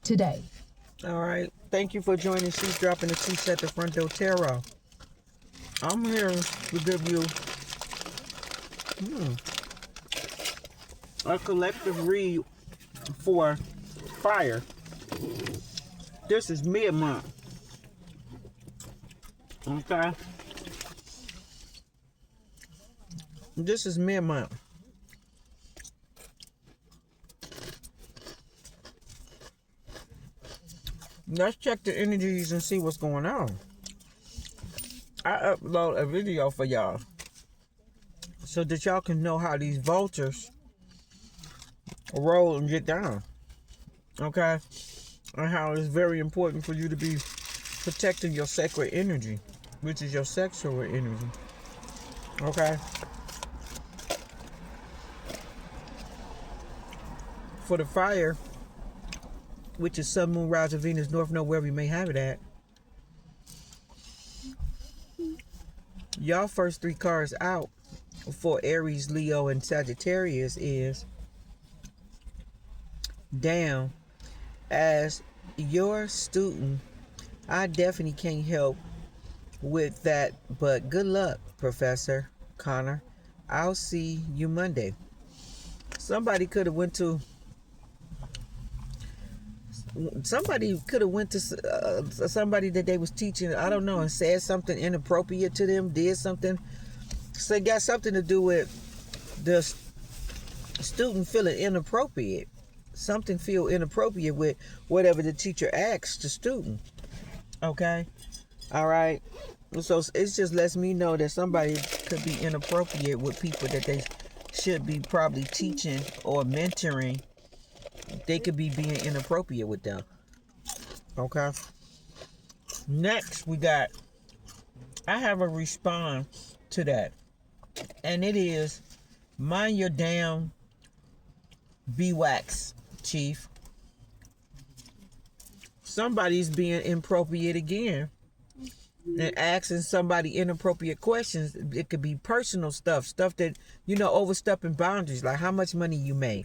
today. All right. Thank you for joining She's Dropping the Tea at the Front Door Tarot. I'm here to give you a collective read for fire. This is mid-month. Okay? This is mid-month. Let's check the energies and see what's going on. I upload a video for y'all so that y'all can know how these vultures roll and get down. Okay? And how it's very important for you to be protecting your sacred energy, which is your sexual energy. Okay? For the fire, which is Sun, Moon, Rising, Venus, North Node, wherever you may have it at. Y'all first three cards out for Aries, Leo, and Sagittarius is down. As your student, I definitely can't help with that, but good luck, Professor Connor. I'll see you Monday. Somebody could have went to somebody that they was teaching, I don't know, and said something inappropriate to them, did something. So it got something to do with the student feeling inappropriate. Something feel inappropriate with whatever the teacher asks the student. Okay? All right? So it just lets me know that somebody could be inappropriate with people that they should be probably teaching or mentoring. They could be being inappropriate with them. Okay? Next, I have a response to that. And it is, mind your damn beeswax, Chief. Somebody's being inappropriate again and asking somebody inappropriate questions. It could be personal stuff that, overstepping boundaries, like how much money you make,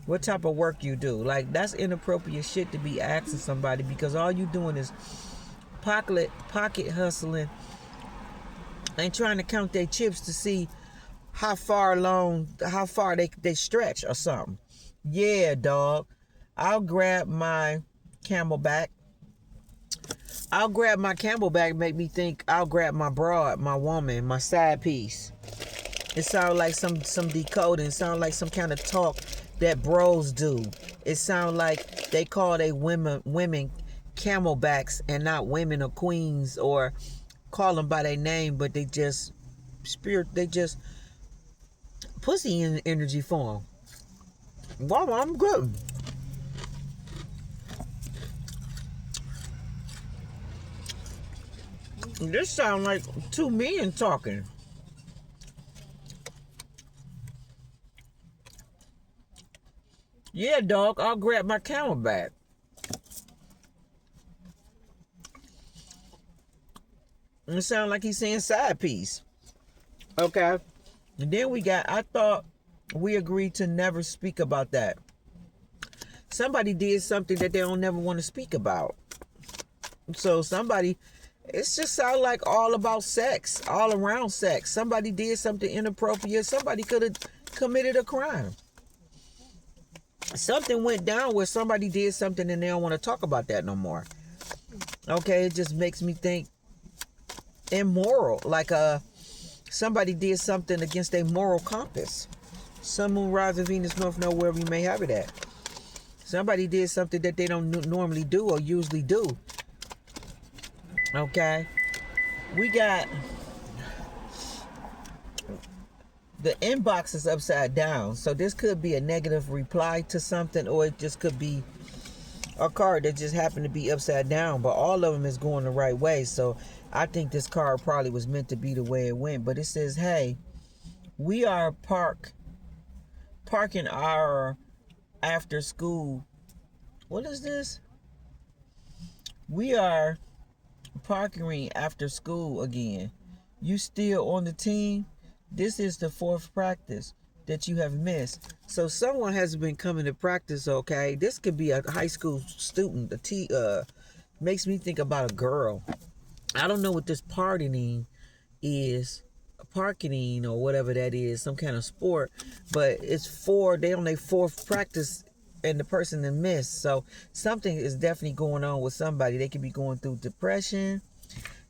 what type of work you do. Like, that's inappropriate shit to be asking somebody, because all you doing is pocket hustling and trying to count their chips to see how far they stretch or something. Yeah, dog. I'll grab my Camelback. Make me think I'll grab my broad, my woman, my side piece. It sounds like some decoding. It sounds like some kind of talk that bros do. It sounds like they call they women camelbacks and not women or queens, or call them by their name, but they just pussy in energy form. Wow, I'm good. This sounds like two men talking. Yeah, dog, I'll grab my Camelback. It sounds like he's saying side piece. Okay. And then I thought we agreed to never speak about that. Somebody did something that they don't never want to speak about. So it just sounds like all about sex, all around sex. Somebody did something inappropriate. Somebody could have committed a crime. Something went down where somebody did something and they don't want to talk about that no more. Okay, it just makes me think immoral. Like somebody did something against their moral compass. Sun, Moon, Rising, Venus, North Node, wherever you may have it at. Somebody did something that they don't normally do or usually do. Okay? We got the inbox is upside down. So this could be a negative reply to something, or it just could be a card that just happened to be upside down. But all of them is going the right way. So I think this card probably was meant to be the way it went. But it says, hey, we are parking our after school. What is this? We are parking after school again. You still on the team? This is the fourth practice. that you have missed. So someone has been coming to practice, okay? This could be a high school student. Makes me think about a girl. I don't know what this partying is, parking or whatever that is, some kind of sport, but they on their fourth practice and the person that missed. So something is definitely going on with somebody. They could be going through depression,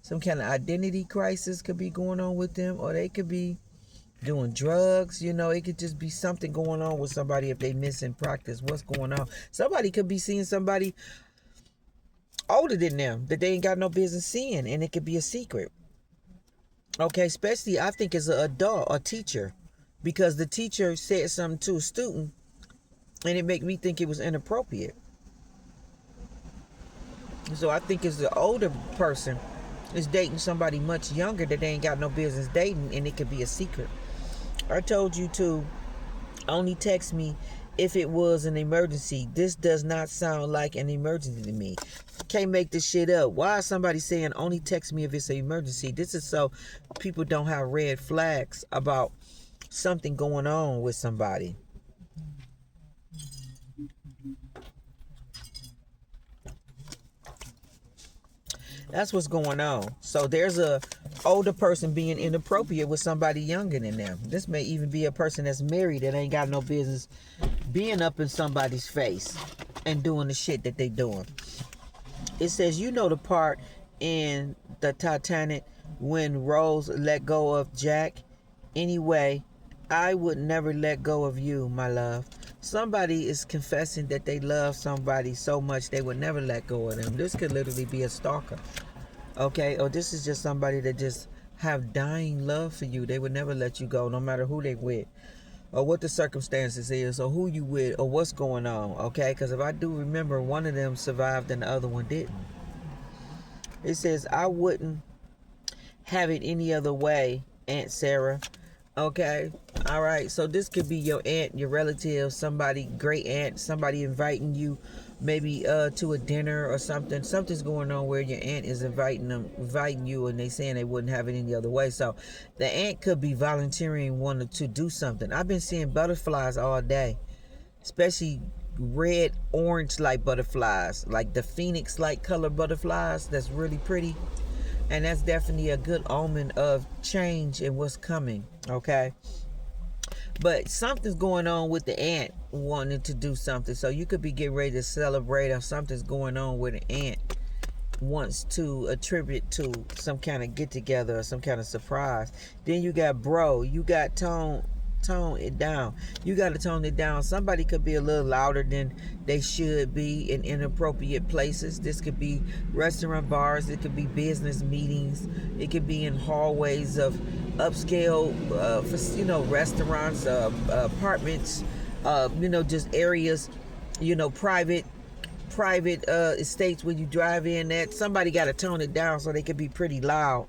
some kind of identity crisis could be going on with them, or they could be doing drugs. It could just be something going on with somebody if they miss in practice. What's going on? Somebody could be seeing somebody older than them that they ain't got no business seeing, and it could be a secret. Okay, especially I think as an adult, a teacher, because the teacher said something to a student and it made me think it was inappropriate. So I think as the older person is dating somebody much younger that they ain't got no business dating, and it could be a secret. I told you to only text me if it was an emergency. This does not sound like an emergency to me. Can't make this shit up. Why is somebody saying only text me if it's an emergency? This is so people don't have red flags about something going on with somebody. That's what's going on. So there's a older person being inappropriate with somebody younger than them. This may even be a person that's married that ain't got no business being up in somebody's face and doing the shit that they doing. It says, the part in the Titanic when Rose let go of Jack. Anyway, I would never let go of you, my love. Somebody is confessing that they love somebody so much they would never let go of them. This could literally be a stalker. Okay? Or this is just somebody that just have dying love for you. They would never let you go no matter who they with, or what the circumstances is, or who you with, or what's going on. Okay? Because if I do remember, one of them survived and the other one didn't. It says, I wouldn't have it any other way, Aunt Sarah. Okay, all right. So this could be your aunt, your relative, somebody, great aunt, somebody inviting you, maybe to a dinner or something. Something's going on where your aunt is inviting you, and they saying they wouldn't have it any other way. So the aunt could be volunteering, wanting to do something. I've been seeing butterflies all day, especially red, orange like butterflies, like the phoenix like color butterflies. That's really pretty. And that's definitely a good omen of change and what's coming, okay? But something's going on with the aunt wanting to do something. So you could be getting ready to celebrate, or something's going on where the aunt wants to attribute to some kind of get-together or some kind of surprise. Then you got bro. You got tone it down. You got to tone it down. Somebody could be a little louder than they should be in inappropriate places. This could be restaurant, bars. It could be business meetings. It could be in hallways of upscale restaurants, apartments, just areas, private estates where you drive in at. Somebody got to tone it down so they can be pretty loud.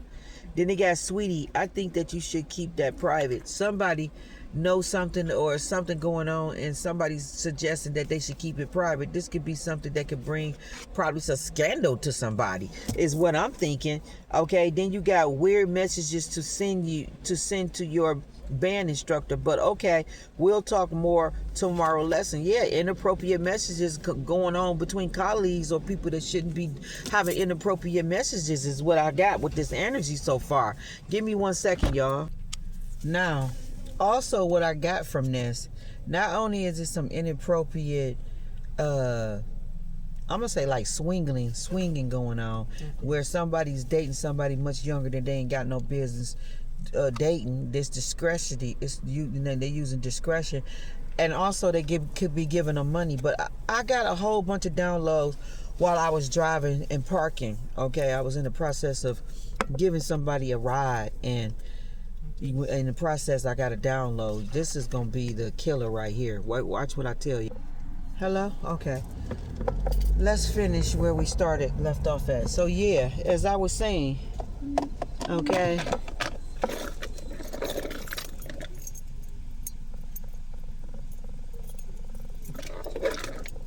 Then they got sweetie. I think that you should keep that private. Somebody knows something or something going on, and somebody's suggesting that they should keep it private. This could be something that could bring probably some scandal to somebody, is what I'm thinking. Okay, then you got weird messages to send to your band instructor. But okay, we'll talk more tomorrow lesson. Yeah, inappropriate messages going on between colleagues or people that shouldn't be having inappropriate messages is what I got with this energy so far. Give me 1 second, y'all. Now, also what I got from this, not only is it some inappropriate I'm gonna say like swinging going on, where somebody's dating somebody much younger than they ain't got no business dating. This discretion, they're using discretion, and also they could be giving them money. But I got a whole bunch of downloads while I was driving and parking. Okay, I was in the process of giving somebody a ride, and in the process I got a download. This is gonna be the killer right here. Watch what I tell you. Hello? Okay. Let's finish where we left off at. So yeah, as I was saying, okay.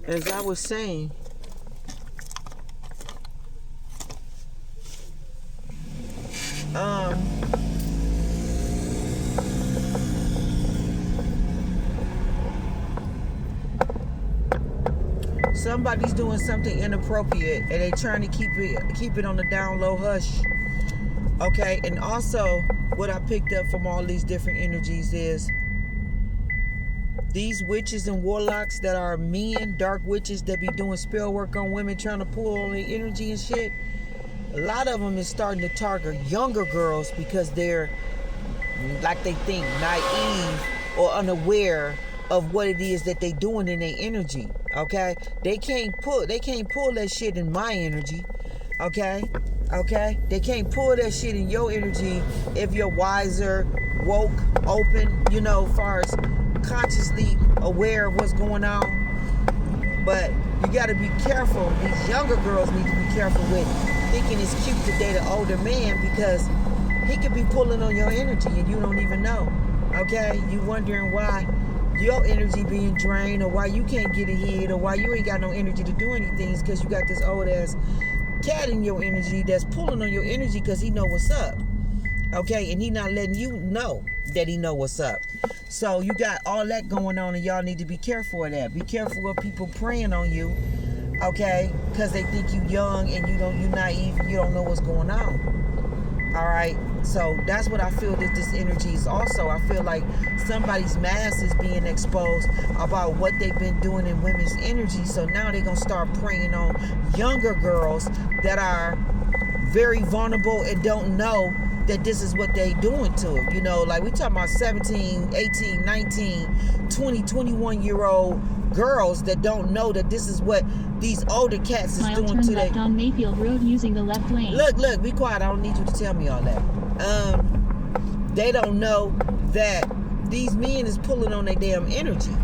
As I was saying, somebody's doing something inappropriate and they trying to keep it on the down low hush. Okay, and also what I picked up from all these different energies is these witches and warlocks that are men, dark witches that be doing spell work on women, trying to pull on their energy and shit. A lot of them is starting to target younger girls because they're, like they think, naive or unaware of what it is that they doing in their energy. Okay, they can't pull that shit in my energy. Okay, they can't pull that shit in your energy if you're wiser, woke, open, as far as consciously aware of what's going on. But you got to be careful. These younger girls need to be careful with thinking it's cute to date an older man, because he could be pulling on your energy and you don't even know. Okay, you wondering why your energy being drained, or why you can't get ahead, or why you ain't got no energy to do anything, is because you got this old ass cat in your energy that's pulling on your energy because he know what's up. Okay, and he not letting you know that he know what's up. So you got all that going on, and y'all need to be careful of that. Be careful of people preying on you, okay, because they think you young and you naive, you don't know what's going on. All right, so that's what I feel that this energy is also. I feel like somebody's mask is being exposed about what they've been doing in women's energy. So now they're gonna start preying on younger girls that are very vulnerable and don't know that this is what they doing to them. Like we talking about 17, 18, 19, 20, 21-year-old girls that don't know that this is what these older cats is doing to them. On Mayfield Road using the left lane. Look, be quiet. I don't need you to tell me all that. They don't know that these men is pulling on their damn energy.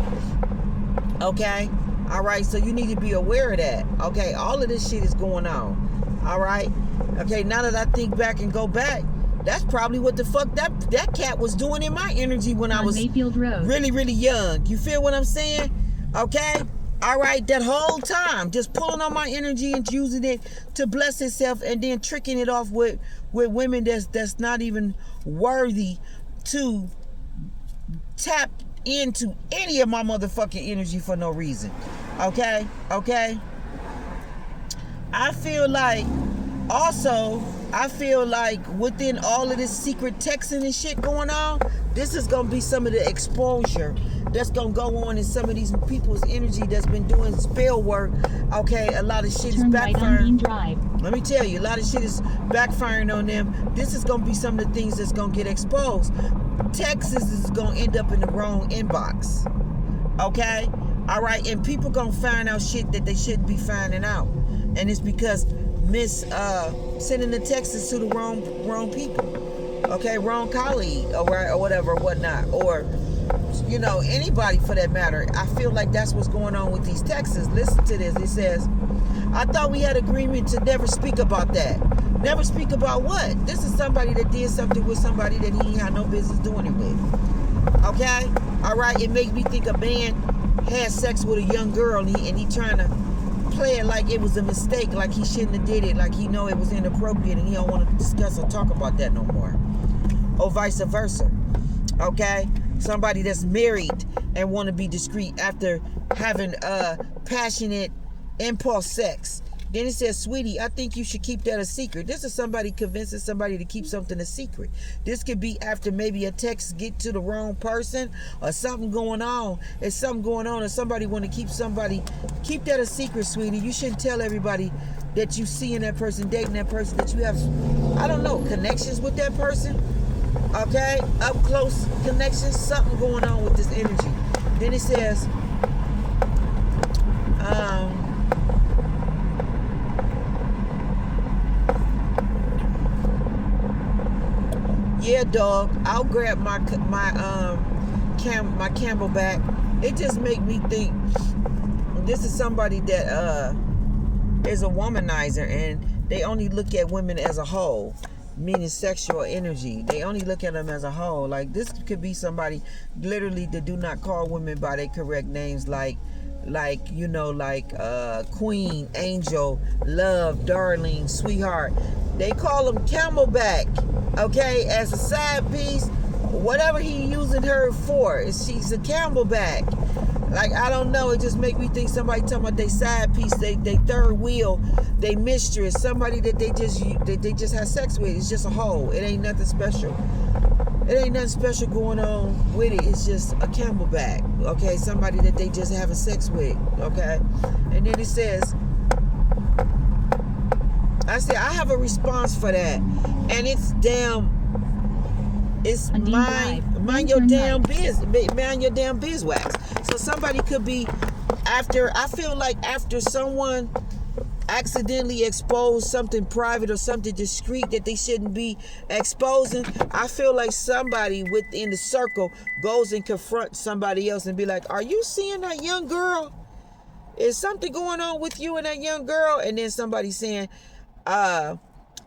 Okay? All right, so you need to be aware of that. Okay, all of this shit is going on. All right? Okay, now that I think back and go back, that's probably what the fuck that cat was doing in my energy when I was Mayfield Road. Really, really young. You feel what I'm saying? Okay? All right, that whole time, just pulling on my energy and using it to bless itself, and then tricking it off with women that's not even worthy to tap into any of my motherfucking energy for no reason. Okay? I feel like within all of this secret texting and shit going on, this is going to be some of the exposure that's going to go on in some of these people's energy that's been doing spell work. Okay, a lot of shit is backfiring. Right. Let me tell you, a lot of shit is backfiring on them. This is going to be some of the things that's going to get exposed. Texas is going to end up in the wrong inbox. Okay? All right? And people going to find out shit that they shouldn't be finding out. And it's because sending the texts to the wrong people. Okay? Wrong colleague or whatever, whatnot. Or, anybody for that matter. I feel like that's what's going on with these texts. Listen to this. It says, I thought we had agreement to never speak about that. Never speak about what? This is somebody that did something with somebody that he ain't had no business doing it with. Okay? All right? It makes me think a man had sex with a young girl and he trying to play it like it was a mistake, like he shouldn't have did it, like he know it was inappropriate and he don't want to discuss or talk about that no more. Or vice versa. Okay? Somebody that's married and want to be discreet after having passionate impulse sex. Then it says, sweetie, I think you should keep that a secret. This is somebody convincing somebody to keep something a secret. This could be after maybe a text get to the wrong person or something going on. It's something going on and somebody want to keep that a secret, sweetie. You shouldn't tell everybody that you seeing that person, dating that person, that you have, I don't know, connections with that person. Okay? Up close connections, something going on with this energy. Then it says, yeah, dog, I'll grab my Camelback. It just make me think this is somebody that is a womanizer, and they only look at women as a whole, meaning sexual energy. They only look at them as a whole. Like, this could be somebody literally that do not call women by their correct names, like queen, angel, love, darling, sweetheart. They call them Camelback, okay, as a side piece, whatever he using her for. She's a Camelback. Like, I don't know, it just make me think somebody talking about they side piece, they third wheel, they mistress, somebody that they just have sex with. It's just a hoe. It ain't nothing special. It ain't nothing special going on with it. It's just a camelback, okay? Somebody that they just having sex with, okay? And then it says, I said, I have a response for that. And it's mind your damn business. Mind your damn beeswax. So somebody could be I feel like after someone accidentally expose something private or something discreet that they shouldn't be exposing, I feel like somebody within the circle goes and confronts somebody else and be like, are you seeing that young girl? Is something going on with you and that young girl? And then somebody saying, I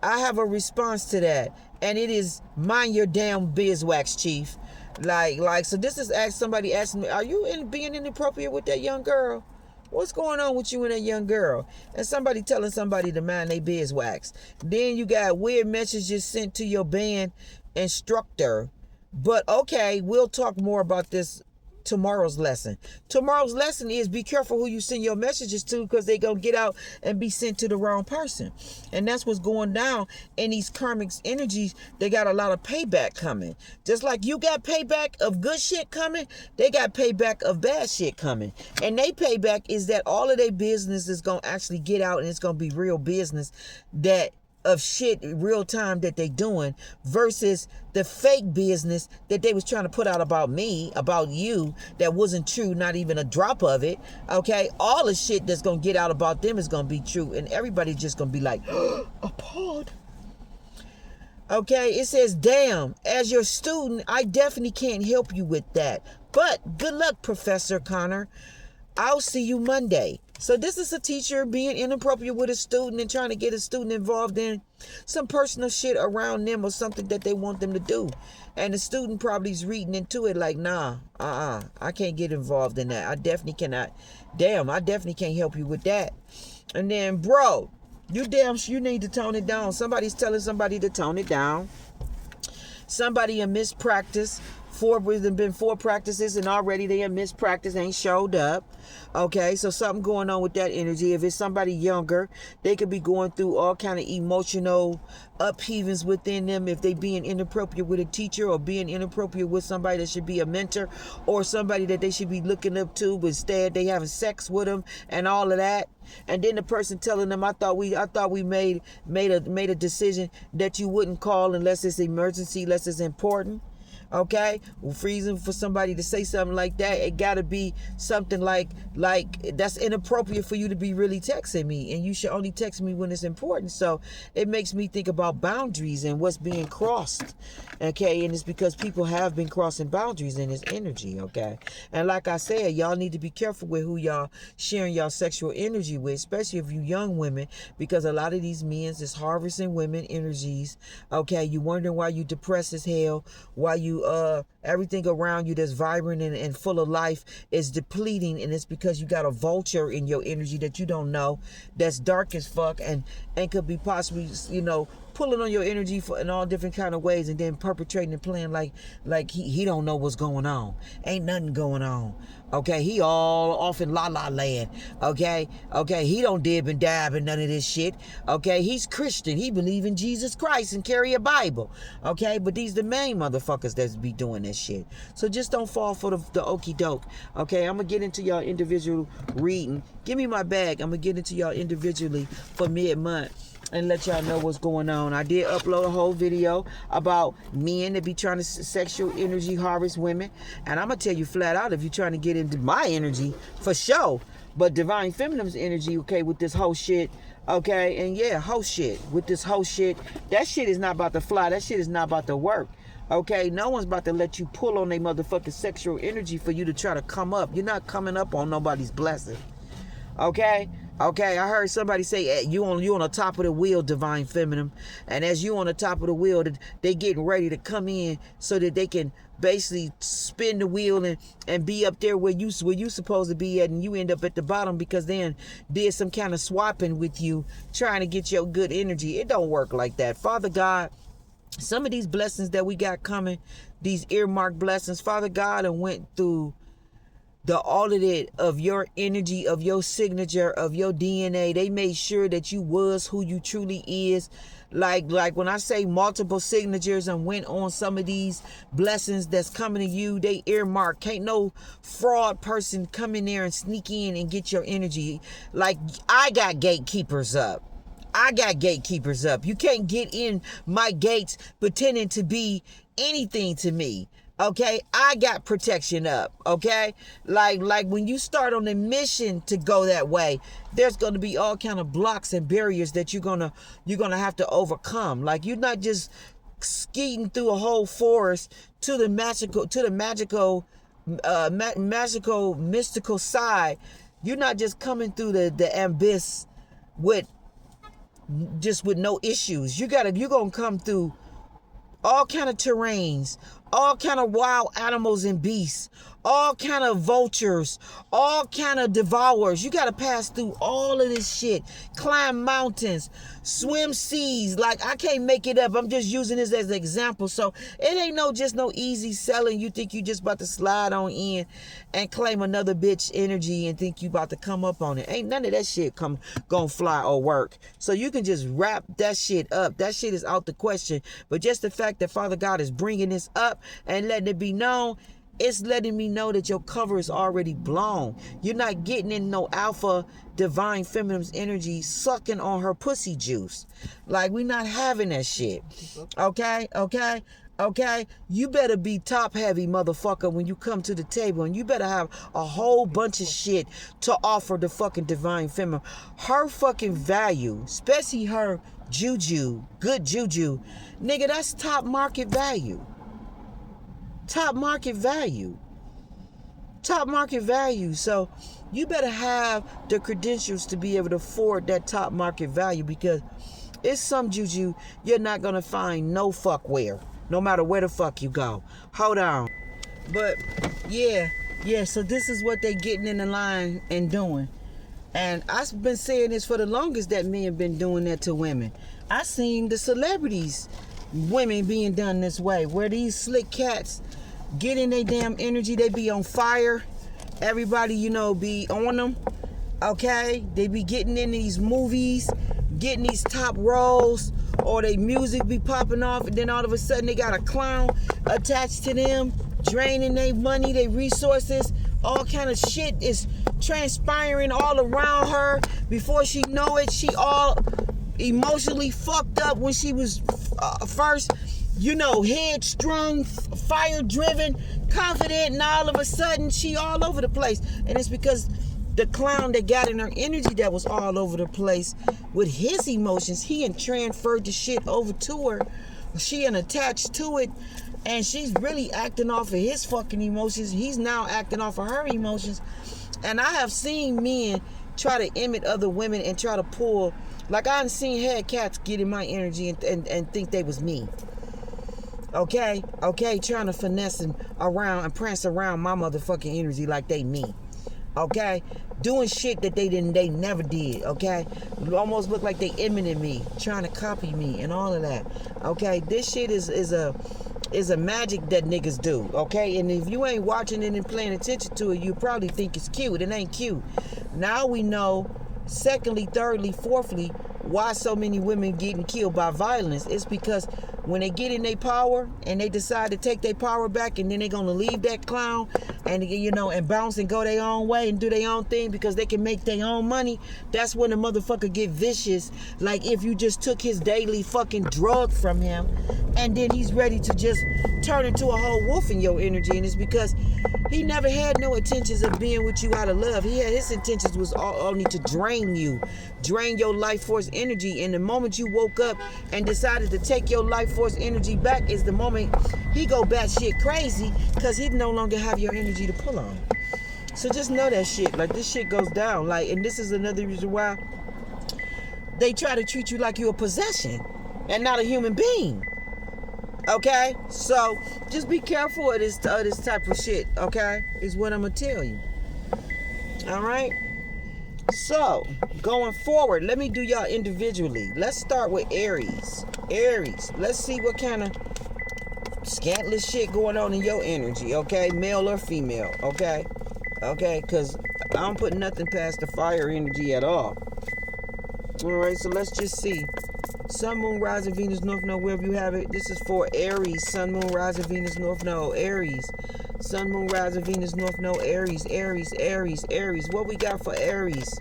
have a response to that, and it is mind your damn beeswax, chief. Like so this is somebody asking me, are you being inappropriate with that young girl? What's going on with you and that young girl? And somebody telling somebody to mind their beeswax. Then you got weird messages sent to your band instructor. But okay, we'll talk more about this tomorrow's lesson. Tomorrow's lesson is be careful who you send your messages to, because they gonna get out and be sent to the wrong person. And that's what's going down in these karmic energies. They got a lot of payback coming. Just like you got payback of good shit coming, they got payback of bad shit coming. And they payback is that all of their business is gonna actually get out, and it's gonna be real business that of shit real time that they doing, versus the fake business that they was trying to put out about me, about you, that wasn't true, not even a drop of it. Okay, all the shit that's gonna get out about them is gonna be true, and everybody's just gonna be like appalled. Okay, it says, damn, as your student, I definitely can't help you with that, but good luck, Professor Connor. I'll see you Monday. So this is a teacher being inappropriate with a student and trying to get a student involved in some personal shit around them or something that they want them to do. And the student probably is reading into it like, nah, I can't get involved in that. I definitely cannot. Damn, I definitely can't help you with that. And then, bro, you need to tone it down. Somebody's telling somebody to tone it down. Somebody in mispractice. Been 4 practices and already they in mispractice, ain't showed up. Okay, so something going on with that energy. If it's somebody younger, they could be going through all kind of emotional upheavings within them if they being inappropriate with a teacher, or being inappropriate with somebody that should be a mentor, or somebody that they should be looking up to, but instead they having sex with them and all of that. And then the person telling them, I thought we made a decision that you wouldn't call unless it's emergency, unless it's important. Okay, well, freezing for somebody to say something like that, it gotta be something like that's inappropriate for you to be really texting me, and you should only text me when it's important. So it makes me think about boundaries and what's being crossed. Okay, and it's because people have been crossing boundaries in this energy. Okay, and like I said, y'all need to be careful with who y'all sharing y'all sexual energy with, especially if you young women, because a lot of these men is harvesting women energies. Okay, you wondering why you depressed as hell, why you everything around you that's vibrant and full of life is depleting, and it's because you got a vulture in your energy that you don't know, that's dark as fuck, and could be possibly, pulling on your energy in all different kind of ways, and then perpetrating and playing like he don't know what's going on. Ain't nothing going on. Okay, he all off in la la land. Okay, he don't dib and dab and none of this shit. Okay, he's Christian. He believe in Jesus Christ and carry a Bible. Okay, but these the main motherfuckers that be doing this shit. So just don't fall for the okie doke. Okay, I'm gonna get into y'all individual reading. Give me my bag. I'm gonna get into y'all individually for mid-month and let y'all know what's going on. I did upload a whole video about men that be trying to sexual energy harvest women, and I'm gonna tell you flat out, if you're trying to get into my energy, for sure, but divine feminine's energy, okay, with this whole shit, okay, and yeah, whole shit, with this whole shit, that shit is not about to fly, that shit is not about to work. Okay, no one's about to let you pull on their motherfucking sexual energy for you to try to come up. You're not coming up on nobody's blessing. Okay, I heard somebody say, hey, you on the top of the wheel, divine feminine, and as you on the top of the wheel, they getting ready to come in so that they can basically spin the wheel and be up there where you supposed to be at, and you end up at the bottom because they did some kind of swapping with you, trying to get your good energy. It don't work like that. Father God, some of these blessings that we got coming, these earmarked blessings, Father God, and went through the audit of your energy, of your signature, of your DNA. They made sure that you was who you truly is. Like when I say multiple signatures and went on some of these blessings that's coming to you, they earmark. Can't no fraud person come in there and sneak in and get your energy. Like, I got gatekeepers up. I got gatekeepers up. You can't get in my gates pretending to be anything to me. Okay, I got protection up. Okay, like when you start on a mission to go that way, there's gonna be all kind of blocks and barriers that you're gonna have to overcome. Like, you're not just skeeting through a whole forest to the magical mystical side. You're not just coming through the abyss with no issues. You're gonna come through all kind of terrains, all kind of wild animals and beasts, all kind of vultures, all kind of devourers. You got to pass through all of this shit. Climb mountains, swim seas. Like, I can't make it up. I'm just using this as an example. So it ain't just no easy selling. You think you just about to slide on in and claim another bitch energy and think you about to come up on it. Ain't none of that shit gonna fly or work. So you can just wrap that shit up. That shit is out the question. But just the fact that Father God is bringing this up and letting it be known, it's letting me know that your cover is already blown. You're not getting in no alpha divine feminine's energy sucking on her pussy juice. Like, we not having that shit. Okay? You better be top heavy, motherfucker, when you come to the table, and you better have a whole bunch of shit to offer the fucking divine feminine. Her fucking value, especially her juju, good juju, nigga, that's top market value. Top market value. So you better have the credentials to be able to afford that top market value, because it's some juju you're not gonna find no fuck where, no matter where the fuck you go. Hold on. But yeah, so this is what they getting in the line and doing. And I've been saying this for the longest, that men been doing that to women. I seen the celebrities, women being done this way, where these slick cats get in their damn energy. They be on fire. Everybody, be on them. Okay? They be getting in these movies, getting these top roles, or they music be popping off, and then all of a sudden they got a clown attached to them, draining their money, their resources. All kind of shit is transpiring all around her. Before she know it, she all emotionally fucked up when she was first, headstrong, fire-driven, confident, and all of a sudden she all over the place. And it's because the clown that got in her energy that was all over the place with his emotions, he had transferred the shit over to her. She had attached to it, and she's really acting off of his fucking emotions. He's now acting off of her emotions. And I have seen men try to imit other women and try to pull, like I done seen head cats get in my energy and think they was me. Okay, trying to finesse and around and prance around my motherfucking energy like they me. Okay, doing shit that they never did. Okay, almost look like they imitating me, trying to copy me and all of that. Okay, this shit is a magic that niggas do. Okay, and if you ain't watching it and paying attention to it, you probably think it's cute. It ain't cute. Now we know. Secondly, thirdly, fourthly, why so many women getting killed by violence. It's because when they get in their power and they decide to take their power back, and then they're gonna leave that clown and and bounce and go their own way and do their own thing because they can make their own money, that's when the motherfucker get vicious. Like if you just took his daily fucking drug from him, and then he's ready to just turn into a whole wolf in your energy. And it's because he never had no intentions of being with you out of love. His intentions was only to drain you, drain your life force energy. And the moment you woke up and decided to take your life force energy back is the moment he go batshit crazy, because he no longer have your energy to pull on. So just know that shit. Like, this shit goes down. Like, and this is another reason why they try to treat you like you're a possession and not a human being. Okay, so just be careful of this type of shit. Okay, is what I'm gonna tell you. All right. So going forward, let me do y'all individually. Let's start with Aries. Let's see what kind of scantless shit going on in your energy. Okay, male or female. Okay. Okay, because I don't put nothing past the fire energy at all. All right, so let's just see. Sun, Moon, Rising, Venus, North Node, wherever you have it. This is for Aries. Sun, Moon, Rising, Venus, North Node, Aries. Sun, Moon, Rising, Venus, North Node, Aries, Aries, Aries, Aries. What we got for Aries?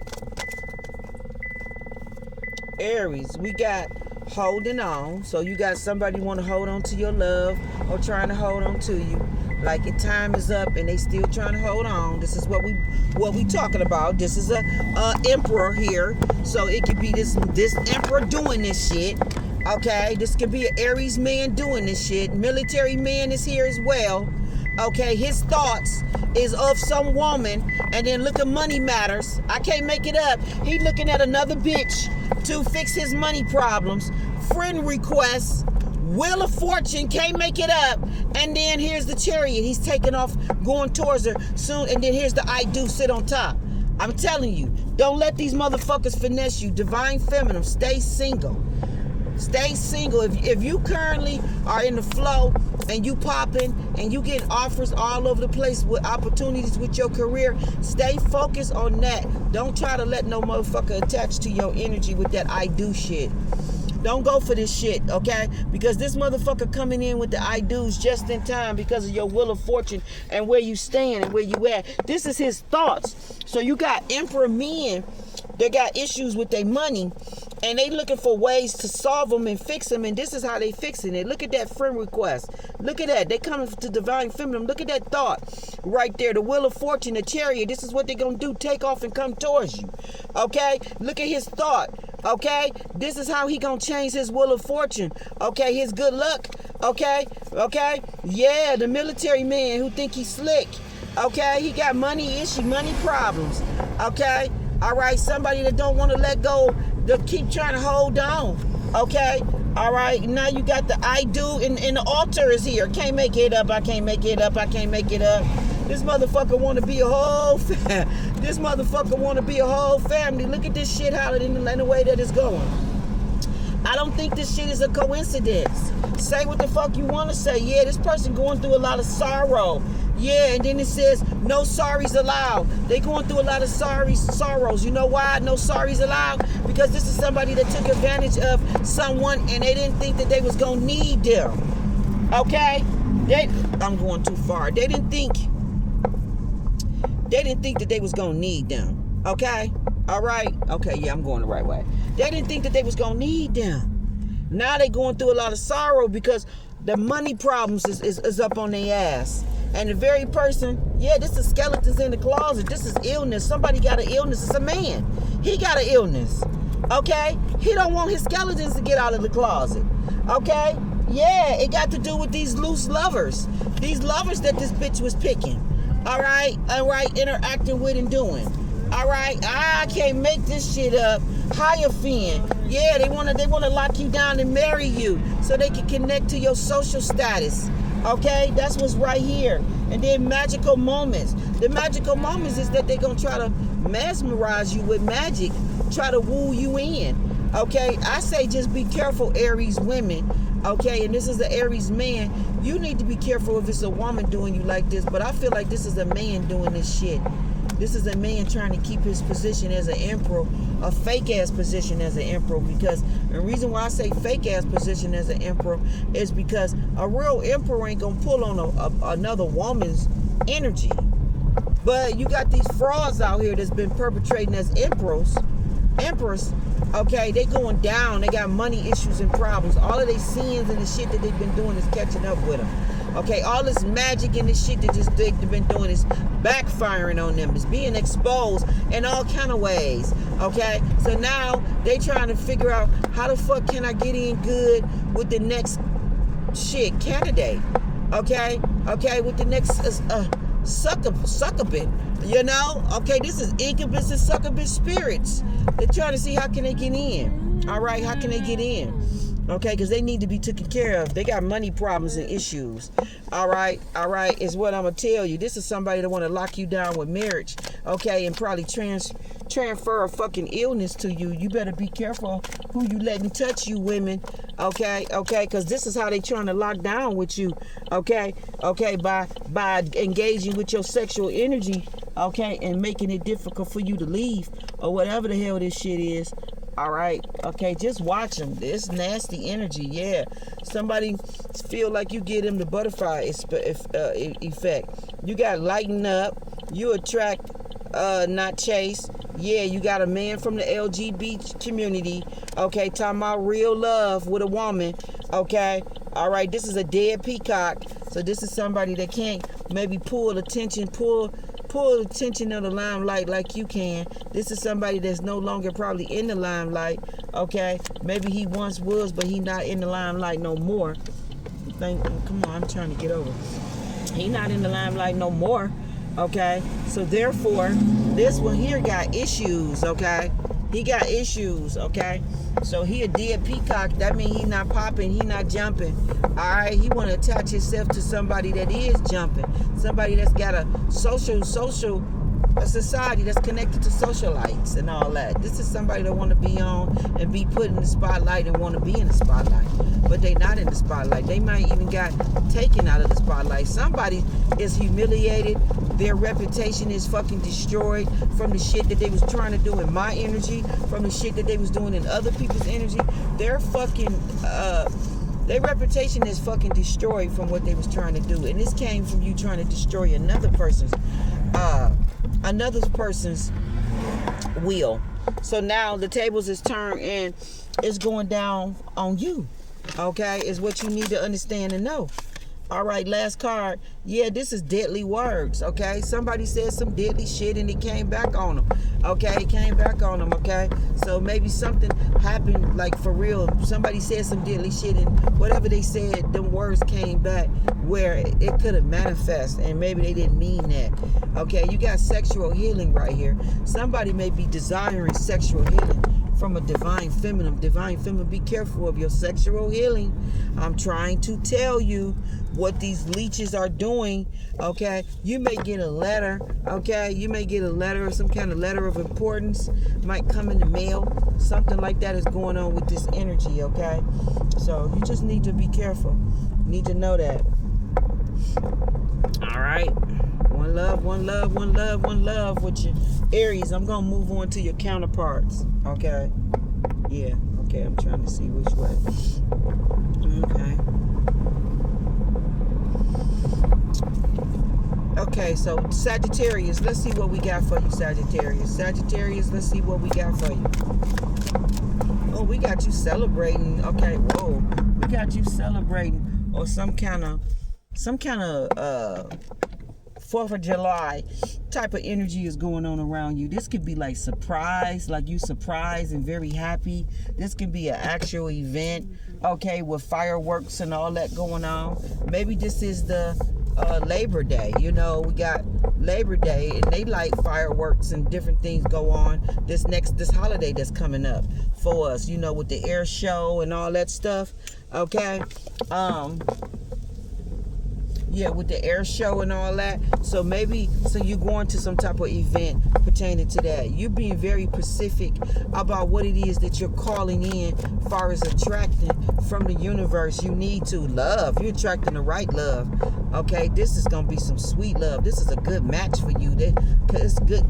Aries, we got holding on. So you got somebody want to hold on to your love or trying to hold on to you. Like your time is up and they still trying to hold on. This is what we talking about. This is a emperor here. So it could be this emperor doing this shit. Okay, this could be an Aries man doing this shit. Military man is here as well. Okay, his thoughts is of some woman, and then look at Money Matters. I can't make it up. He looking at another bitch to fix his money problems. Friend requests. Wheel of Fortune, can't make it up. And then here's the Chariot. He's taking off, going towards her soon. And then here's the I Do sit on top. I'm telling you, don't let these motherfuckers finesse you. Divine Feminine, stay single. Stay single. If you currently are in the flow and you popping and you getting offers all over the place with opportunities with your career, stay focused on that. Don't try to let no motherfucker attach to your energy with that I do shit. Don't go for this shit, okay? Because this motherfucker coming in with the I do's just in time because of your Wheel of Fortune and where you stand and where you at. This is his thoughts. So you got emperor men that got issues with their money and they looking for ways to solve them and fix them, and this is how they fixing it. Look at that friend request. Look at that. They coming to Divine Feminine. Look at that thought right there. The Wheel of Fortune, the Chariot. This is what they gonna do. Take off and come towards you. Okay? Look at his thought. Okay? This is how he gonna change his Wheel of Fortune. Okay? His good luck. Okay? Okay? Yeah, the military man who think he's slick. Okay? He got money issue, money problems. Okay? All right? Somebody that don't want to let go. They'll keep trying to hold on. Okay? All right? Now you got the I do, and the altar is here. Can't make it up. I can't make it up. I can't make it up. This motherfucker want to be a whole This motherfucker want to be a whole family. Look at this shit, how it in the way that it's going. I don't think this shit is a coincidence. Say what the fuck you want to say. Yeah, this person going through a lot of sorrow. Yeah, and then it says, no sorries allowed. They going through a lot of sorrows. You know why no sorries allowed? Because this is somebody that took advantage of someone and they didn't think that they was going to need them. Okay? I'm going too far. They didn't think that they was going to need them. Okay? All right? Okay, yeah, I'm going the right way. They didn't think that they was going to need them. Now they going through a lot of sorrow because the money problems is up on their ass. And the very person, yeah, this is skeletons in the closet. This is illness. Somebody got an illness. It's a man. He got an illness. Okay? He don't want his skeletons to get out of the closet. Okay? Yeah, it got to do with these loose lovers. These lovers that this bitch was picking. All right? All right? Interacting with and doing. All right? I can't make this shit up. Hierophant. Yeah, they wanna lock you down and marry you so they can connect to your social status. Okay, that's what's right here. And then magical moments. The magical moments is that they're going to try to mesmerize you with magic, try to woo you in. Okay, I say just be careful, Aries women. Okay, and this is the Aries man. You need to be careful if it's a woman doing you like this, but I feel like this is a man doing this shit. This is a man trying to keep his position as an emperor, a fake-ass position as an emperor, because the reason why I say fake-ass position as an emperor is because a real emperor ain't going to pull on another woman's energy. But you got these frauds out here that's been perpetrating as emperors, okay, they going down. They got money issues and problems. All of their sins and the shit that they've been doing is catching up with them. Okay, all this magic and this shit that they've been doing is backfiring on them. It's being exposed in all kind of ways. Okay, so now they trying to figure out how the fuck can I get in good with the next candidate. Okay, with the next succubus. You know, okay, this is incubus and succubus spirits. They're trying to see how can they get in. All right, how can they get in? Okay, because they need to be taken care of. They got money problems and issues. All right, is what I'm going to tell you. This is somebody that want to lock you down with marriage, okay, and probably transfer a fucking illness to you. You better be careful who you letting touch you, women, okay, because this is how they trying to lock down with you, okay, by engaging with your sexual energy, okay, and making it difficult for you to leave or whatever the hell this shit is. All right, okay, just watch them. It's nasty energy, yeah. Somebody feel like you get them the butterfly effect. You got lighten up. You attract, not chase. Yeah, you got a man from the LGBT community, okay, talking about real love with a woman, okay. All right, this is a dead peacock, so this is somebody that can't maybe pull attention of the limelight like you can. This is somebody that's no longer probably in the limelight, okay? Maybe he once was, but he not in the limelight no more. Come on, I'm trying to get over. He not in the limelight no more, okay? So therefore, this one here got issues, okay? He got issues, okay? So he a dead peacock. That means he not popping, he not jumping. All right, he want to attach himself to somebody that is jumping, somebody that's got a a society that's connected to socialites and all that. This is somebody that want to be on and be put in the spotlight and want to be in the spotlight, but they not in the spotlight. They might even got taken out of the spotlight. Somebody is humiliated. Their reputation is fucking destroyed from the shit that they was trying to do in my energy, from the shit that they was doing in other people's energy. Their reputation is fucking destroyed from what they was trying to do. And this came from you trying to destroy another person's will. So now the tables is turned and it's going down on you. Okay, is what you need to understand and know. All right, last card. Yeah, this is deadly words, okay? Somebody said some deadly shit and it came back on them, okay? It came back on them, okay? So maybe something happened, like for real. Somebody said some deadly shit and whatever they said, them words came back where it could have manifested and maybe they didn't mean that, okay? You got sexual healing right here. Somebody may be desiring sexual healing from a divine feminine. Be careful of your sexual healing. I'm trying to tell you what these leeches are doing, okay? You may get a letter, okay? You may get a letter or some kind of letter of importance. Might come in the mail. Something like that is going on with this energy, okay? So you just need to be careful. You need to know that. All right. One love, one love, one love, one love with you. Aries, I'm going to move on to your counterparts, okay? Yeah, okay, I'm trying to see which way. Okay. Okay, so Sagittarius, let's see what we got for you, Sagittarius. Sagittarius, let's see what we got for you. Oh, we got you celebrating. Okay, whoa. We got you celebrating or some kind of 4th of July type of energy is going on around you. This could be like surprise, like you surprised and very happy. This can be an actual event, okay, with fireworks and all that going on. Maybe this is the Labor Day. You know, we got Labor Day and they like fireworks and different things go on this holiday that's coming up for us, you know, with the air show and all that stuff, okay? Yeah, with the air show and all that. So maybe, so you're going to some type of event pertaining to that. You're being very specific about what it is that you're calling in as far as attracting from the universe. You need to love. You're attracting the right love. Okay, this is going to be some sweet love. This is a good match for you. It's good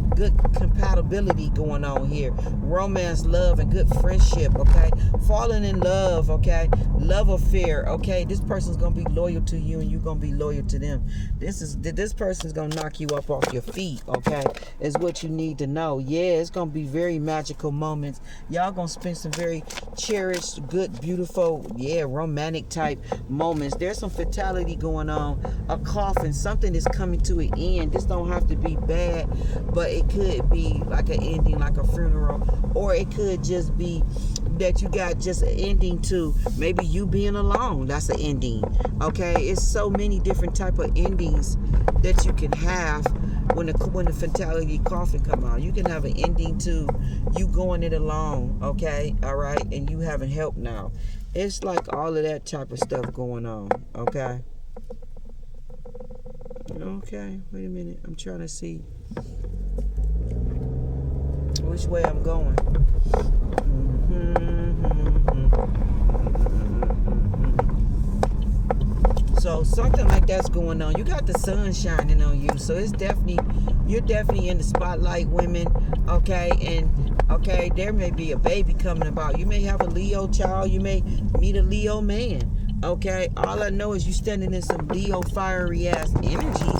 compatibility going on here. Romance, love, and good friendship, okay? Falling in love, okay? Love affair, okay? This person's going to be loyal to you and you're going to be loyal to them. This person's going to knock you up off your feet, okay? Is what you need to know. Yeah, it's going to be very magical moments. Y'all going to spend some very cherished, good, beautiful, yeah, romantic type moments. There's some fatality going on. A coffin, something is coming to an end. This don't have to be bad, but it could be like an ending, like a funeral, or it could just be that you got just an ending to maybe you being alone. That's an ending, okay? It's so many different type of endings that you can have when the fatality coffin come out. You can have an ending to you going it alone, okay? All right, and you having help now. It's like all of that type of stuff going on, okay? Okay, wait a minute. I'm trying to see which way I'm going. So something like that's going on. You got the sun shining on you, so it's definitely You're definitely in the spotlight, women. Okay, and okay, there may be a baby coming about. You may have a Leo child. You may meet a Leo man. Okay, all I know is you standing in some Leo fiery ass energy.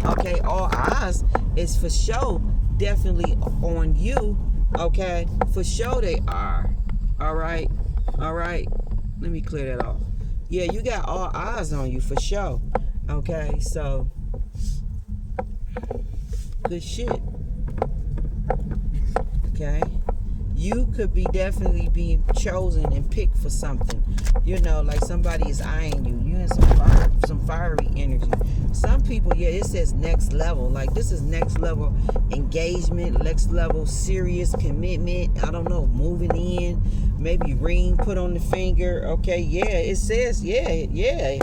Okay, all eyes is for sure definitely on you. Okay, for sure they are. All right, all right. Let me clear that off. Yeah, you got all eyes on you for sure. Okay, so good shit. Okay, you could be definitely being chosen and picked for something. You know, like somebody is eyeing you. You in some fiery energy. Some people, yeah, it says next level. Like this is next level engagement, next level serious commitment. I don't know, moving in, maybe ring put on the finger. Okay, yeah, it says, yeah.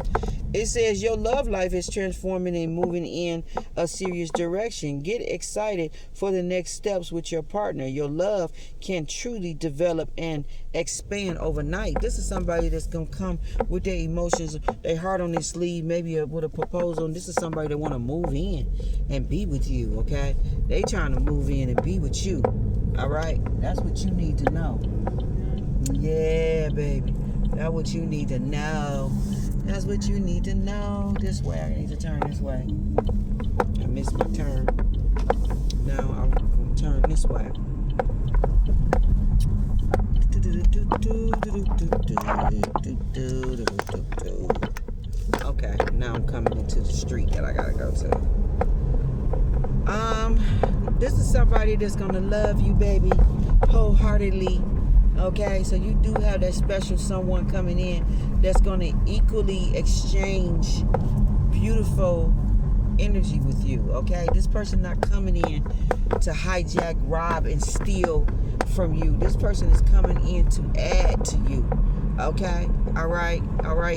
It says your love life is transforming and moving in a serious direction. Get excited for the next steps with your partner. Your love can truly develop and expand overnight. This is somebody that's going to come with their emotions, their heart on their sleeve, maybe with a proposal. And this is somebody that want to move in and be with you, okay? They trying to move in and be with you, all right? That's what you need to know. Yeah, baby. That's what you need to know. That's what you need to know. This way. I need to turn this way. I missed my turn. Now I'm going to turn this way. Okay, now I'm coming into the street that I got to go to. This is somebody that's going to love you, baby, wholeheartedly. Okay, so you do have that special someone coming in that's going to equally exchange beautiful energy with you. Okay, this person not coming in to hijack, rob, and steal from you. This person is coming in to add to you. Okay, all right,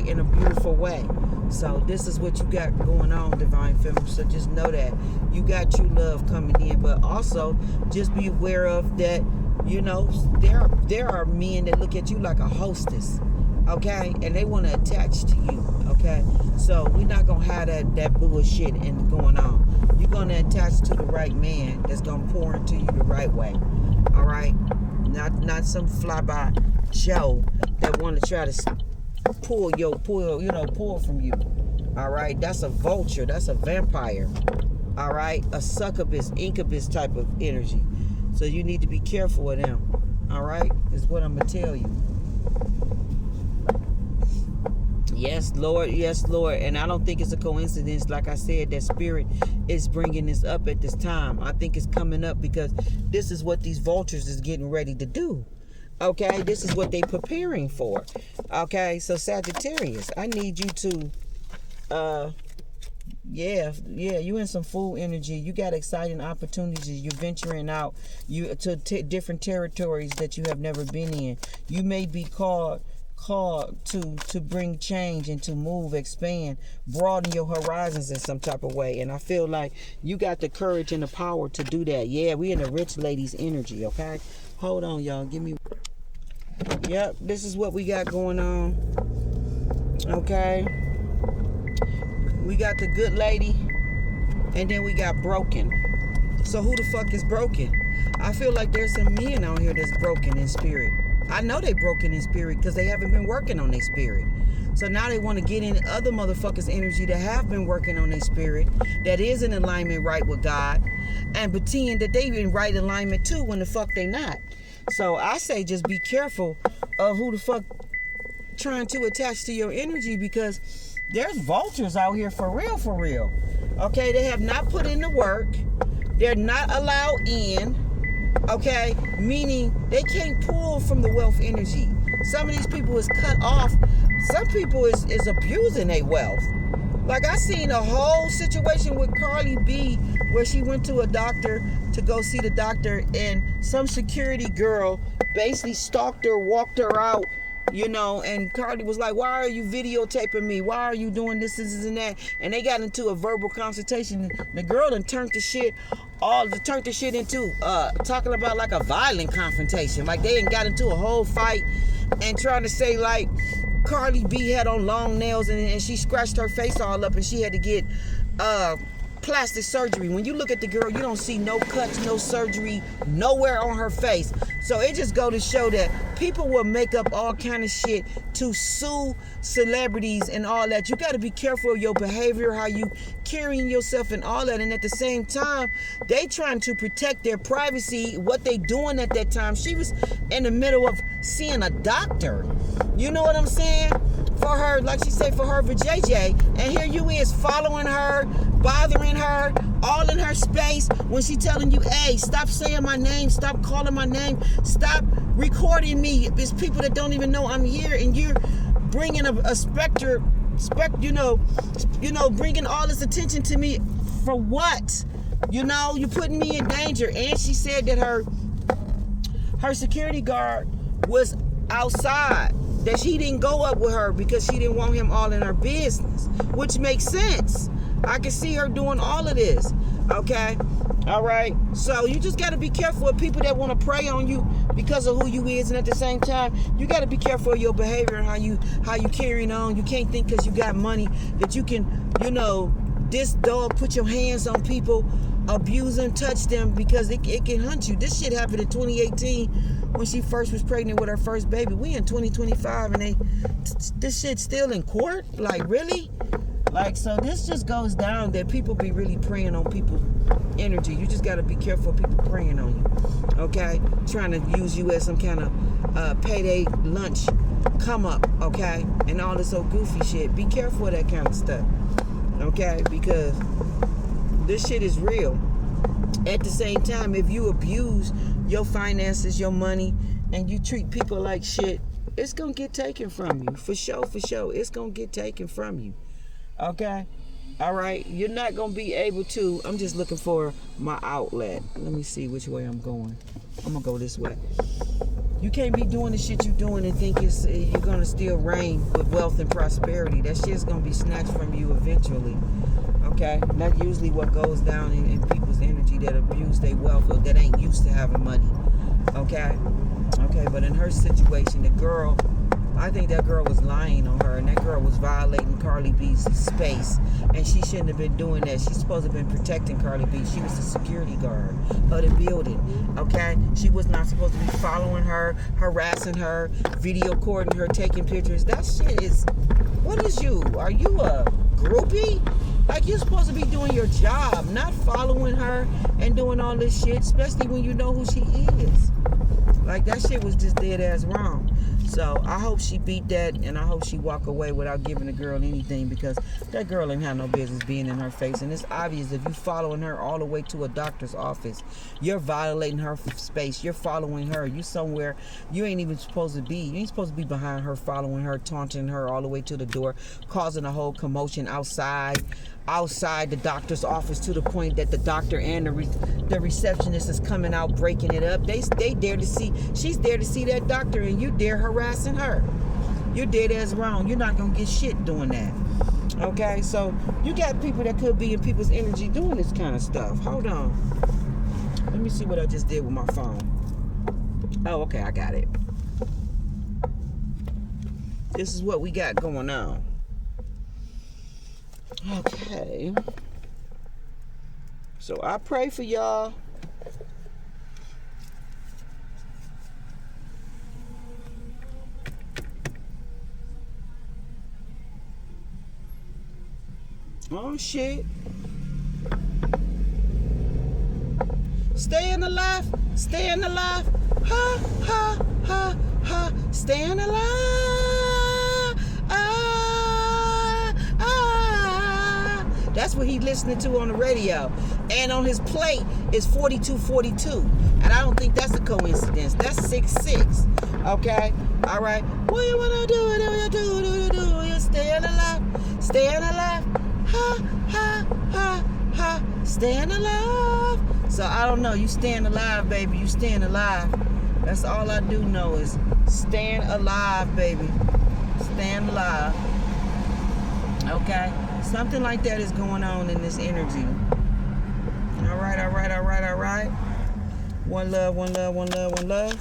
in a beautiful way. So this is what you got going on, Divine Feminine. So just know that you got true love coming in, but also just be aware of that. You know, there are men that look at you like a hostess, okay, and they want to attach to you, okay. So we're not gonna have that bullshit and going on. You're gonna attach to the right man that's gonna pour into you the right way, all right. Not some fly-by Joe that want to try to pull from you, all right. That's a vulture. That's a vampire, all right. A succubus, incubus type of energy. So you need to be careful of them. All right? Is what I'm going to tell you. Yes, Lord. Yes, Lord. And I don't think it's a coincidence, like I said, that Spirit is bringing this up at this time. I think it's coming up because this is what these vultures is getting ready to do. Okay? This is what they preparing for. Okay? So Sagittarius, I need you to... Yeah, you in some full energy. You got exciting opportunities. You're venturing out to different territories that you have never been in. You may be called to bring change and to move, expand, broaden your horizons in some type of way. And I feel like you got the courage and the power to do that. Yeah, we in the rich lady's energy, okay? Hold on, y'all. Give me... Yep, this is what we got going on. Okay? We got the good lady, and then we got broken. So who the fuck is broken? I feel like there's some men out here that's broken in spirit. I know they broken in spirit because they haven't been working on their spirit. So now they want to get in other motherfuckers' energy that have been working on their spirit, that is in alignment right with God, and pretend that they in right alignment too when the fuck they not. So I say just be careful of who the fuck trying to attach to your energy, because there's vultures out here for real. Okay, they have not put in the work. They're not allowed in. Okay, meaning they can't pull from the wealth energy. Some of these people is cut off. Some people is abusing their wealth. Like I seen a whole situation with Cardi B where she went to a doctor to go see the doctor, and some security girl basically stalked her, walked her out, you know, and Cardi was like, why are you videotaping me? Why are you doing this and that? And they got into a verbal consultation. The girl done turned the shit into talking about like a violent confrontation. Like they ain't got into a whole fight and trying to say like Cardi B had on long nails and she scratched her face all up and she had to get plastic surgery. When you look at the girl, you don't see no cuts, no surgery, nowhere on her face. So it just go to show that people will make up all kind of shit to sue celebrities and all that. You got to be careful of your behavior, how you carrying yourself and all that. And at the same time, they trying to protect their privacy, what they doing at that time. She was in the middle of seeing a doctor. You know what I'm saying? For her, like she said, for her JJ. And here you is following her, bothering her, all in her space when she telling you, hey, stop saying my name, stop calling my name, stop recording me. It's people that don't even know I'm here, and you're bringing a specter, bringing all this attention to me for what? You know, you're putting me in danger. And she said that her security guard was outside, that she didn't go up with her because she didn't want him all in her business, which makes sense. I can see her doing all of this. Okay? All right? So you just got to be careful of people that want to prey on you because of who you is, and at the same time, you got to be careful of your behavior and how you carrying on. You can't think because you got money that you can, this dog put your hands on people, abuse them, touch them, because it can hunt you. This shit happened in 2018 when she first was pregnant with her first baby. We in 2025 and this shit's still in court? Like, really? Like, so this just goes down that people be really preying on people's energy. You just got to be careful of people preying on you, okay? Trying to use you as some kind of payday lunch come up, okay? And all this old goofy shit. Be careful of that kind of stuff, okay? Because this shit is real. At the same time, if you abuse your finances, your money, and you treat people like shit, it's going to get taken from you. For sure, for sure. It's going to get taken from you. Okay? All right? You're not going to be able to. I'm just looking for my outlet. Let me see which way I'm going. I'm going to go this way. You can't be doing the shit you're doing and think you're going to still reign with wealth and prosperity. That shit's going to be snatched from you eventually. Okay? That's usually what goes down in people's energy that abuse their wealth or that ain't used to having money. Okay? Okay, but in her situation, the girl, I think that girl was lying on her, and that girl was violating Carly B's space, and she shouldn't have been doing that. She's supposed to have been protecting Carly B. She was the security guard of the building, okay? She was not supposed to be following her, harassing her, video recording her, taking pictures. That shit is, what is you? Are you a groupie? Like, you're supposed to be doing your job, not following her and doing all this shit, especially when you know who she is. Like, that shit was just dead ass wrong. So I hope she beat that, and I hope she walk away without giving the girl anything, because that girl ain't have no business being in her face. And it's obvious if you following her all the way to a doctor's office, you're violating her space. You're following her. You somewhere you ain't even supposed to be. You ain't supposed to be behind her, following her, taunting her all the way to the door, causing a whole commotion outside the doctor's office, to the point that the doctor and the receptionist is coming out, breaking it up. They dare to see, she's there to see that doctor, and you dare harassing her. You're dead as wrong. You're not gonna get shit doing that. Okay, so you got people that could be in people's energy doing this kind of stuff. Hold on, let me see what I just did with my phone. Oh, okay, I got it. This is what we got going on. Okay, so I pray for y'all. Oh shit. Staying alive, staying alive. Ha ha ha ha. Staying alive. That's what he's listening to on the radio. And on his plate is 4242. And I don't think that's a coincidence. That's 66. Okay? All right. What you want to do? You're staying alive. Staying alive. Ha, ha, ha, ha. Staying alive. So I don't know. You staying alive, baby. You staying alive. That's all I do know is staying alive, baby. Staying alive. Okay? Something like that is going on in this energy. All right, all right, all right, all right. One love, one love, one love, one love.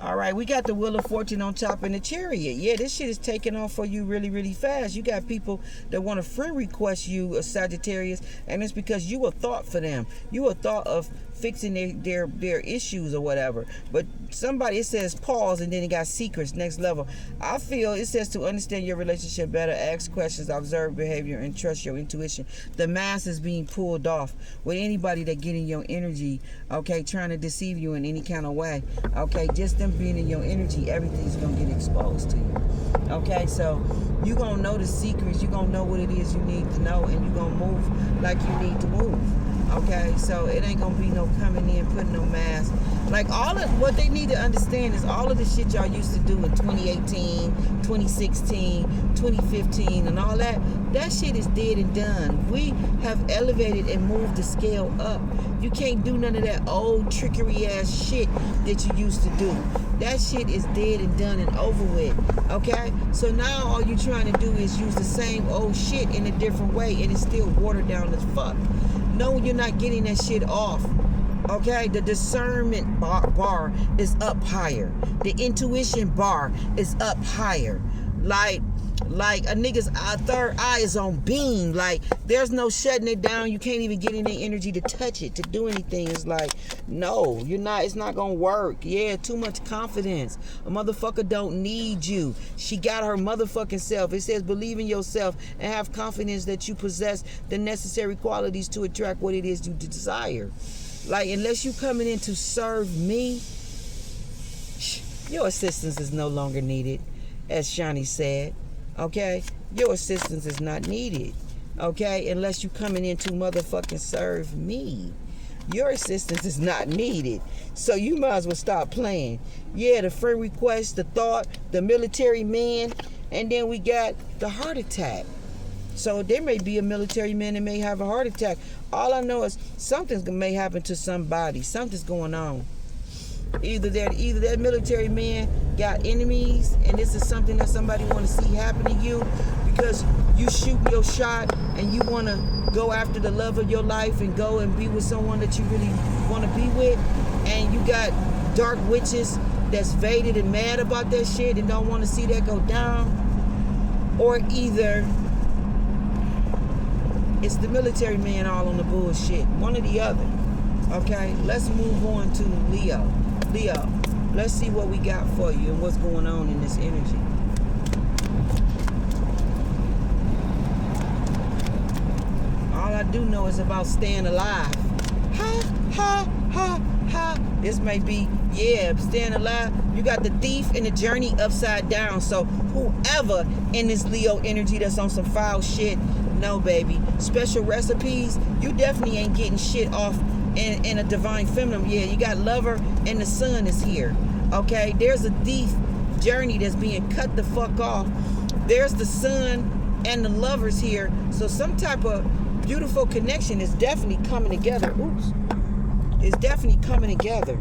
All right, we got the Wheel of Fortune on top and the Chariot. Yeah, this shit is taking off for you really, really fast. You got people that want to friend request you, a Sagittarius, and it's because you a thought for them. You a thought of fixing their issues or whatever. But somebody, it says pause, and then it got secrets, next level. I feel it says to understand your relationship better, ask questions, observe behavior, and trust your intuition. The mask is being pulled off with anybody that get in your energy, okay, trying to deceive you in any kind of way. Okay, just them being in your energy, everything's gonna get exposed to you. Okay, so you gonna know the secrets, you gonna know what it is you need to know, and you gonna move like you need to move. Okay, so it ain't gonna be no coming in, putting no mask. Like, all of what they need to understand is all of the shit y'all used to do in 2018, 2016, 2015, and all that shit is dead and done. We have elevated and moved the scale up. You can't do none of that old trickery ass shit that you used to do. That shit is dead and done and over with. Okay, so now all you're trying to do is use the same old shit in a different way, and it's still watered down as fuck. No, you're not getting that shit off. Okay, the discernment bar is up higher. The intuition bar is up higher. Like a nigga's third eye is on beam. Like, there's no shutting it down. You can't even get any energy to touch it, to do anything. It's like, no, you're not. It's not gonna work. Yeah, too much confidence. A motherfucker don't need you. She got her motherfucking self. It says believe in yourself and have confidence that you possess the necessary qualities to attract what it is you desire. Like, unless you coming in to serve me, your assistance is no longer needed, as Shani said. Okay, your assistance is not needed. Okay, unless you coming in to motherfucking serve me, your assistance is not needed. So you might as well stop playing. Yeah, the friend request, the thought, the military man, and then we got the heart attack. So there may be a military man that may have a heart attack. All I know is something may happen to somebody. Something's going on. Either that military man got enemies, and this is something that somebody want to see happen to you because you shoot your shot and you want to go after the love of your life and go and be with someone that you really want to be with, and you got dark witches that's faded and mad about that shit and don't want to see that go down, or either it's the military man all on the bullshit. One or the other. Okay, let's move on to Leo. Leo, let's see what we got for you and what's going on in this energy. All I do know is about staying alive. Ha, ha, ha, ha. This may be, yeah, staying alive. You got the thief and the journey upside down. So whoever in this Leo energy that's on some foul shit, no, baby. Special recipes, you definitely ain't getting shit off in a divine feminine. Yeah, you got lover and the sun is here. Okay, there's a thief journey that's being cut the fuck off. There's the sun and the lovers here. So some type of beautiful connection is definitely coming together. Oops. It's definitely coming together.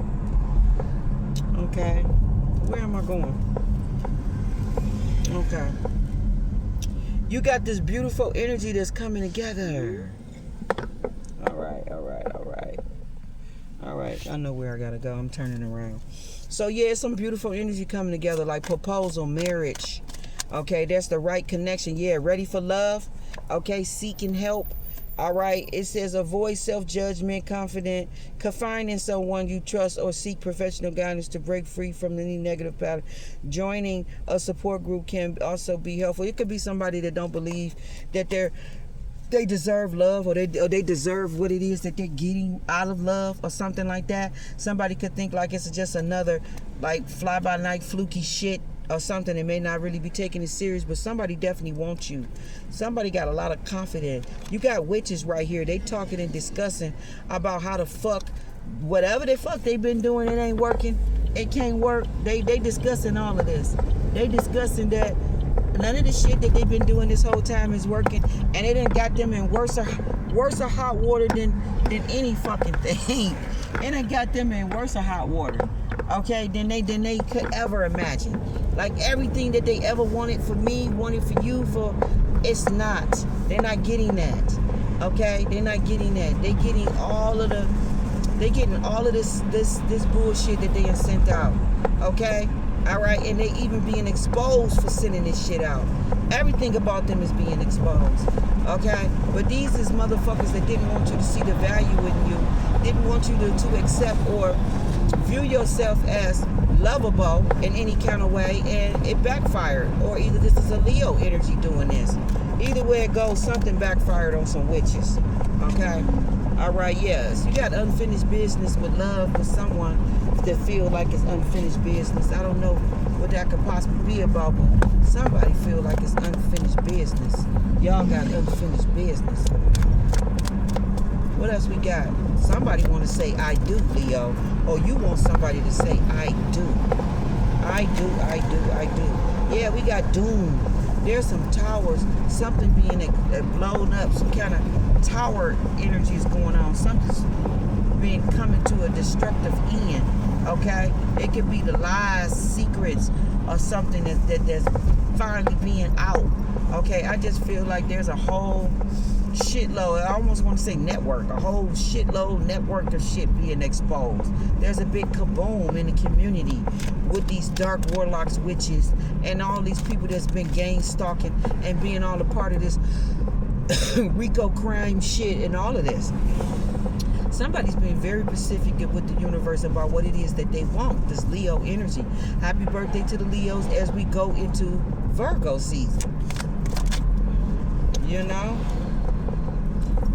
Okay. Where am I going? Okay. You got this beautiful energy that's coming together. All right, I know where I gotta go. I'm turning around. So yeah, some beautiful energy coming together, like proposal, marriage. Okay, that's the right connection. Yeah, ready for love. Okay, seeking help. All right, it says avoid self-judgment, confident, confine in someone you trust, or seek professional guidance to break free from any negative pattern. Joining a support group can also be helpful. It could be somebody that don't believe that they deserve love, or they deserve what it is that they're getting out of love, or something like that. Somebody could think like it's just another like fly-by-night fluky shit or something. It may not really be taking it serious, but somebody definitely wants you. Somebody got a lot of confidence. You got witches right here. They talking and discussing about how the fuck whatever the fuck they been doing, it ain't working. It can't work. They discussing all of this. They discussing that none of the shit that they've been doing this whole time is working, and it done got them in worse hot water than any fucking thing. It done got them in worse hot water, okay, than they could ever imagine. Like everything that they ever wanted for me, wanted for you, it's not. They're not getting that. Okay, they're not getting that. They're getting all of the They getting all of this bullshit that they have sent out. Okay? Alright? And they even being exposed for sending this shit out. Everything about them is being exposed. Okay? But these is motherfuckers that didn't want you to see the value in you. Didn't want you to accept or view yourself as lovable in any kind of way, and it backfired. Or either this is a Leo energy doing this. Either way it goes, something backfired on some witches. Okay? Alright, yes. You got unfinished business with love with someone that feel like it's unfinished business. I don't know what that could possibly be about, but somebody feel like it's unfinished business. Y'all got unfinished business. What else we got? Somebody want to say I do, Leo. Or you want somebody to say I do. I do, I do, I do. Yeah, we got doom. There's some towers, something being blown up, some kind of tower energies going on. Something's being coming to a destructive end. Okay? It could be the lies, secrets, or something that's finally being out. Okay? I just feel like there's a whole shitload, I almost want to say network, a whole shitload network of shit being exposed. There's a big kaboom in the community with these dark warlocks, witches, and all these people that's been gang stalking and being all a part of this Rico crime shit and all of this. Somebody's being very specific with the universe about what it is that they want, this Leo energy. Happy birthday to the Leos as we go into Virgo season. You know?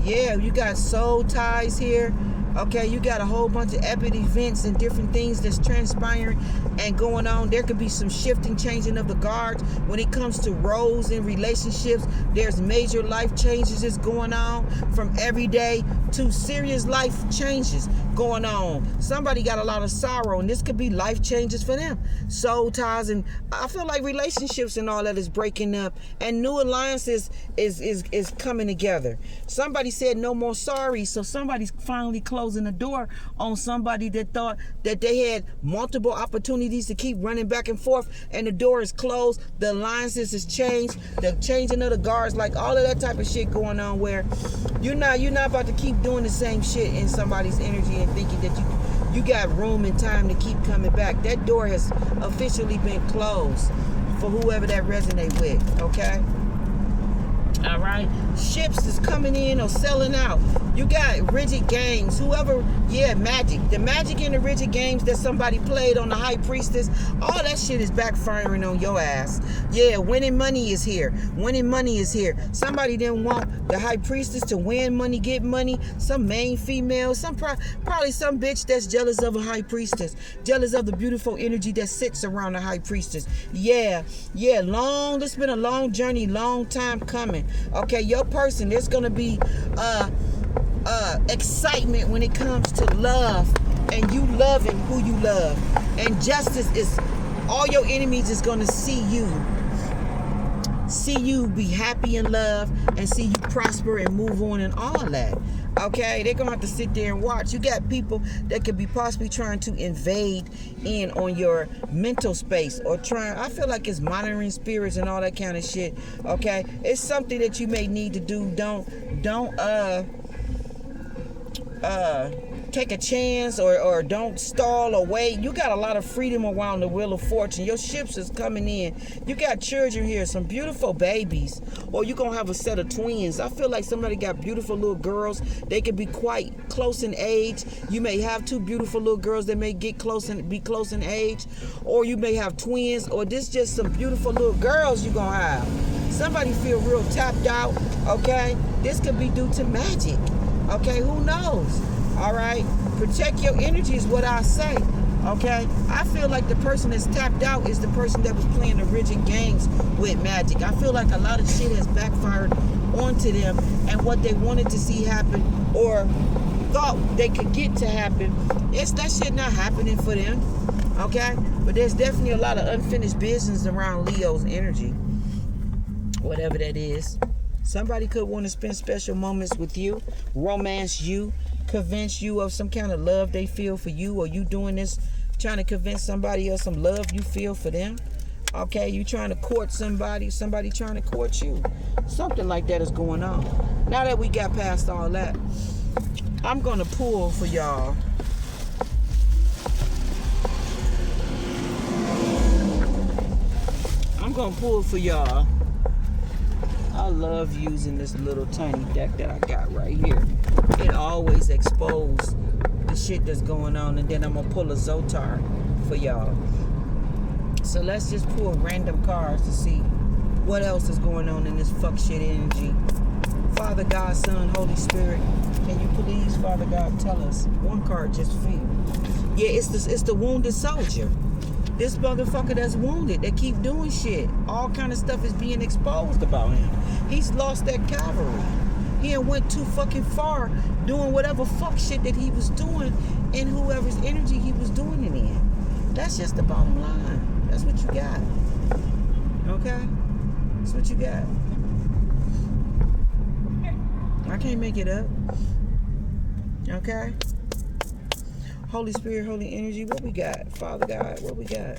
Yeah, you got soul ties here. Okay, you got a whole bunch of epic events and different things that's transpiring and going on. There could be some shifting, changing of the guards. When it comes to roles and relationships, there's major life changes that's going on, from everyday to serious life changes going on. Somebody got a lot of sorrow, and this could be life changes for them. Soul ties, and I feel like relationships and all that is breaking up, and new alliances is coming together. Somebody said no more sorry, so somebody's finally closing the door on somebody that thought that they had multiple opportunities to keep running back and forth, and the door is closed. The alliances is changed, the changing of the guards, like all of that type of shit going on, where you're not about to keep doing the same shit in somebody's energy and thinking that you got room and time to keep coming back. That door has officially been closed for whoever that resonate with. Okay? All right, ships is coming in or selling out. You got rigid games. Whoever, yeah, magic. The magic in the rigid games that somebody played on the high priestess, all that shit is backfiring on your ass. Yeah, winning money is here. Winning money is here. Somebody didn't want the high priestess to win money, get money. Some main female, probably some bitch that's jealous of a high priestess, jealous of the beautiful energy that sits around the high priestess. Yeah, it's been a long journey, long time coming. Okay, your person, there's gonna be excitement when it comes to love, and you loving who you love, and justice is, all your enemies is gonna see you be happy in love, and see you prosper and move on and all that. Okay, they're gonna have to sit there and watch. You got people that could be possibly trying to invade in on your mental space, or I feel like it's monitoring spirits and all that kind of shit. Okay, it's something that you may need to do. Don't take a chance, or don't stall or wait. You got a lot of freedom around the Wheel of Fortune. Your ships is coming in. You got children here, some beautiful babies, or you gonna have a set of twins. I feel like somebody got beautiful little girls. They could be quite close in age. You may have two beautiful little girls that may get close and be close in age, or you may have twins, or this just some beautiful little girls you gonna have. Somebody feel real tapped out. Okay, this could be due to magic. Okay, who knows? All right, protect your energy is what I say. Okay, I feel like the person that's tapped out is the person that was playing the rigid games with magic. I feel like a lot of shit has backfired onto them, and what they wanted to see happen or thought they could get to happen, that shit not happening for them. Okay, but there's definitely a lot of unfinished business around Leo's energy, whatever that is. Somebody could want to spend special moments with you, romance you, convince you of some kind of love they feel for you, or you doing this trying to convince somebody of some love you feel for them. Okay, you trying to court somebody trying to court you. Something like that is going on. Now that we got past all that, I'm going to pull for y'all gonna pull for y'all. I love using this little tiny deck that I got right here. It always exposes the shit that's going on, and then I'm gonna pull a Vulture for y'all. So let's just pull random cards to see what else is going on in this fuck shit energy. Father God, Son, Holy Spirit, can you please, Father God, tell us? One card just feel. Yeah, it's the wounded soldier. This motherfucker that's wounded, they keep doing shit. All kind of stuff is being exposed about him. He's lost that cavalry. He done went too fucking far doing whatever fuck shit that he was doing in whoever's energy he was doing it in. That's just the bottom line. That's what you got. Okay? That's what you got. I can't make it up. Okay? Holy Spirit, Holy Energy, what we got? Father God, what we got?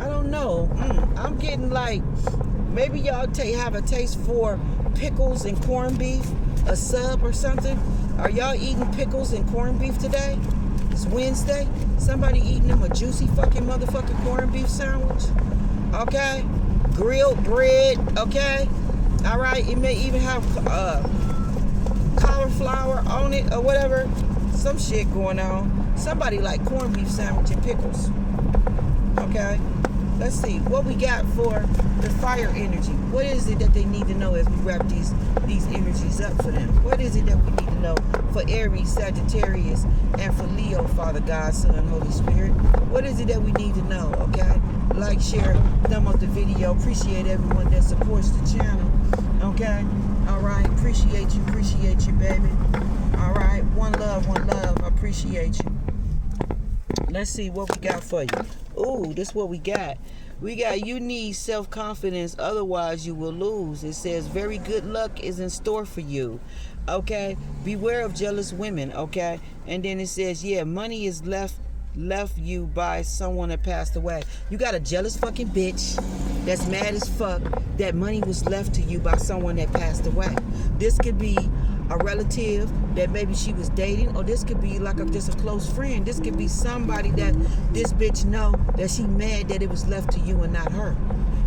I don't know. I'm getting like, maybe y'all have a taste for pickles and corned beef, a sub or something. Are y'all eating pickles and corned beef today? It's Wednesday. Somebody eating them a juicy fucking motherfucking corned beef sandwich. Okay? Grilled bread. Okay? All right, it may even have cauliflower on it or whatever. Some shit going on. Somebody like corned beef sandwich and pickles. Okay, let's see what we got for the fire energy. What is it that they need to know as we wrap these energies up for them? What is it that we need to know for Aries, Sagittarius, and for Leo, Father God, Son, and Holy Spirit? What is it that we need to know? Okay, like, share, thumb up the video. Appreciate everyone that supports the channel. Okay, all right, appreciate you, baby. All right, one love, I appreciate you. Let's see what we got for you. Ooh, this is what we got. We got, you need self-confidence, otherwise you will lose. It says very good luck is in store for you. Okay, beware of jealous women. Okay, and then it says, yeah, money is left you by someone that passed away. You got a jealous fucking bitch that's mad as fuck that money was left to you by someone that passed away. This could be a relative that maybe she was dating, or this could be like just a close friend. This could be somebody that this bitch know that she mad that it was left to you and not her.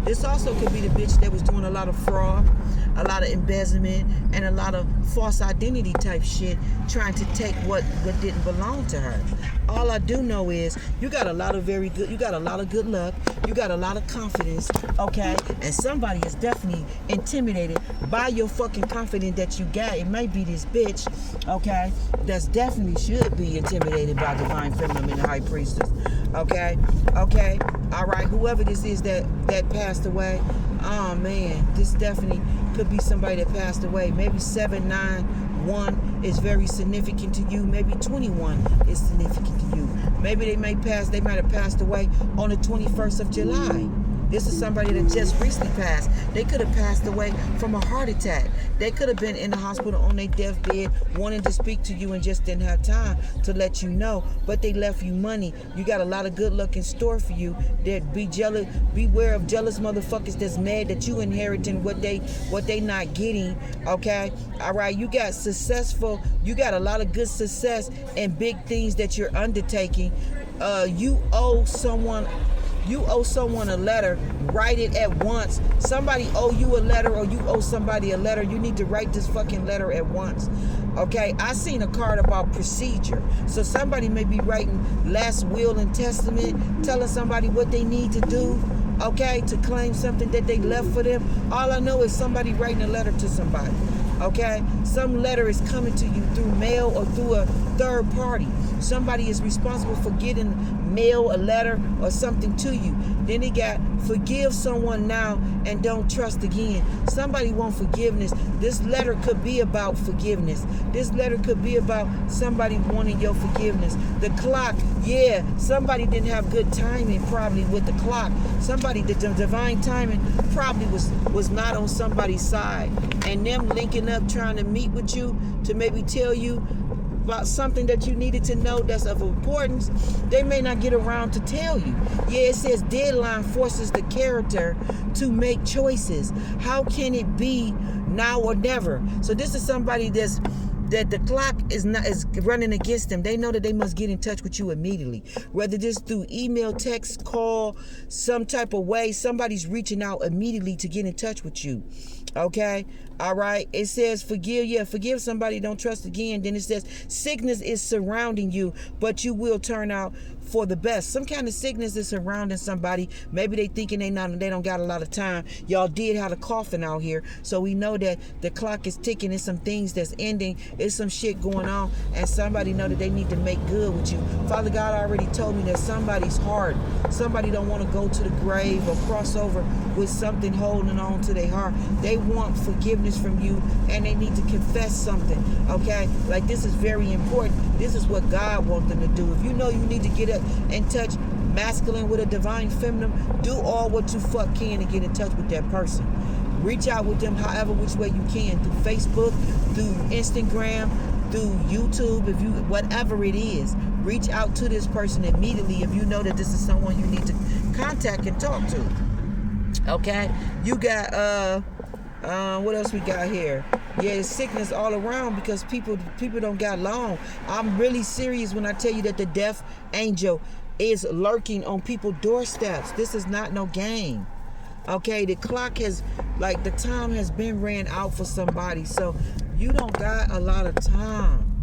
This also could be the bitch that was doing a lot of fraud, a lot of embezzlement, and a lot of false identity type shit, trying to take what didn't belong to her. All I do know is you got a lot of good luck, you got a lot of confidence, okay? And somebody is definitely intimidated by your fucking confidence that you got. It might be this bitch, okay, that's definitely should be intimidated by Divine Feminine and the High Priestess, okay? Okay, all right, whoever this is that passed away, oh man, this definitely could be somebody that passed away. Maybe 791 is very significant to you. Maybe 21 is significant to you. Maybe they might have passed away on the 21st of July. This is somebody that just recently passed. They could have passed away from a heart attack. They could have been in the hospital on their deathbed wanting to speak to you and just didn't have time to let you know. But they left you money. You got a lot of good luck in store for you. That beware of jealous motherfuckers that's mad that you inheriting what they not getting. Okay? All right, you got a lot of good success and big things that you're undertaking. You owe someone a letter. Write it at once. Somebody owe you a letter, or you owe somebody a letter. You need to write this fucking letter at once. Okay, I seen a card about procedure. So somebody may be writing last will and testament, telling somebody what they need to do, okay, to claim something that they left for them. All I know is somebody writing a letter to somebody. Okay, some letter is coming to you through mail or through a third party. Somebody is responsible for getting mail, a letter, or something to you. Then they got forgive someone now and don't trust again. Somebody want forgiveness. This letter could be about forgiveness. This letter could be about somebody wanting your forgiveness. The clock, yeah, somebody didn't have good timing probably with the clock. Somebody, the divine timing probably was not on somebody's side. And them linking up trying to meet with you to maybe tell you about something that you needed to know that's of importance, they may not get around to tell you. Yeah, it says deadline forces the character to make choices. How can it be now or never? So this is somebody that's that the clock is running against them. They know that they must get in touch with you immediately, whether this through email, text, call, some type of way. Somebody's reaching out immediately to get in touch with you. Okay, all right. It says forgive somebody, don't trust again. Then it says sickness is surrounding you, but you will turn out for the best. Some kind of sickness is surrounding somebody. Maybe they thinking they don't got a lot of time. Y'all did have a coffin out here, so we know that the clock is ticking. There's some things that's ending. There's some shit going on, and somebody know that they need to make good with you. Father God already told me that somebody's heart, somebody don't want to go to the grave or cross over with something holding on to their heart. They want forgiveness from you, and they need to confess something. Okay, like this is very important. This is what God wants them to do. If you know you need to get up and touch masculine with a divine feminine, do all what you fuck can to get in touch with that person. Reach out with them however which way you can, through Facebook, through Instagram, through YouTube, if you, whatever it is. Reach out to this person immediately if you know that this is someone you need to contact and talk to. Okay, you got what else we got here? Yeah, it's sickness all around because people don't got long. I'm really serious when I tell you that the death angel is lurking on people's doorsteps. This is not no game. Okay, the clock has, like, the time has been ran out for somebody, so you don't got a lot of time.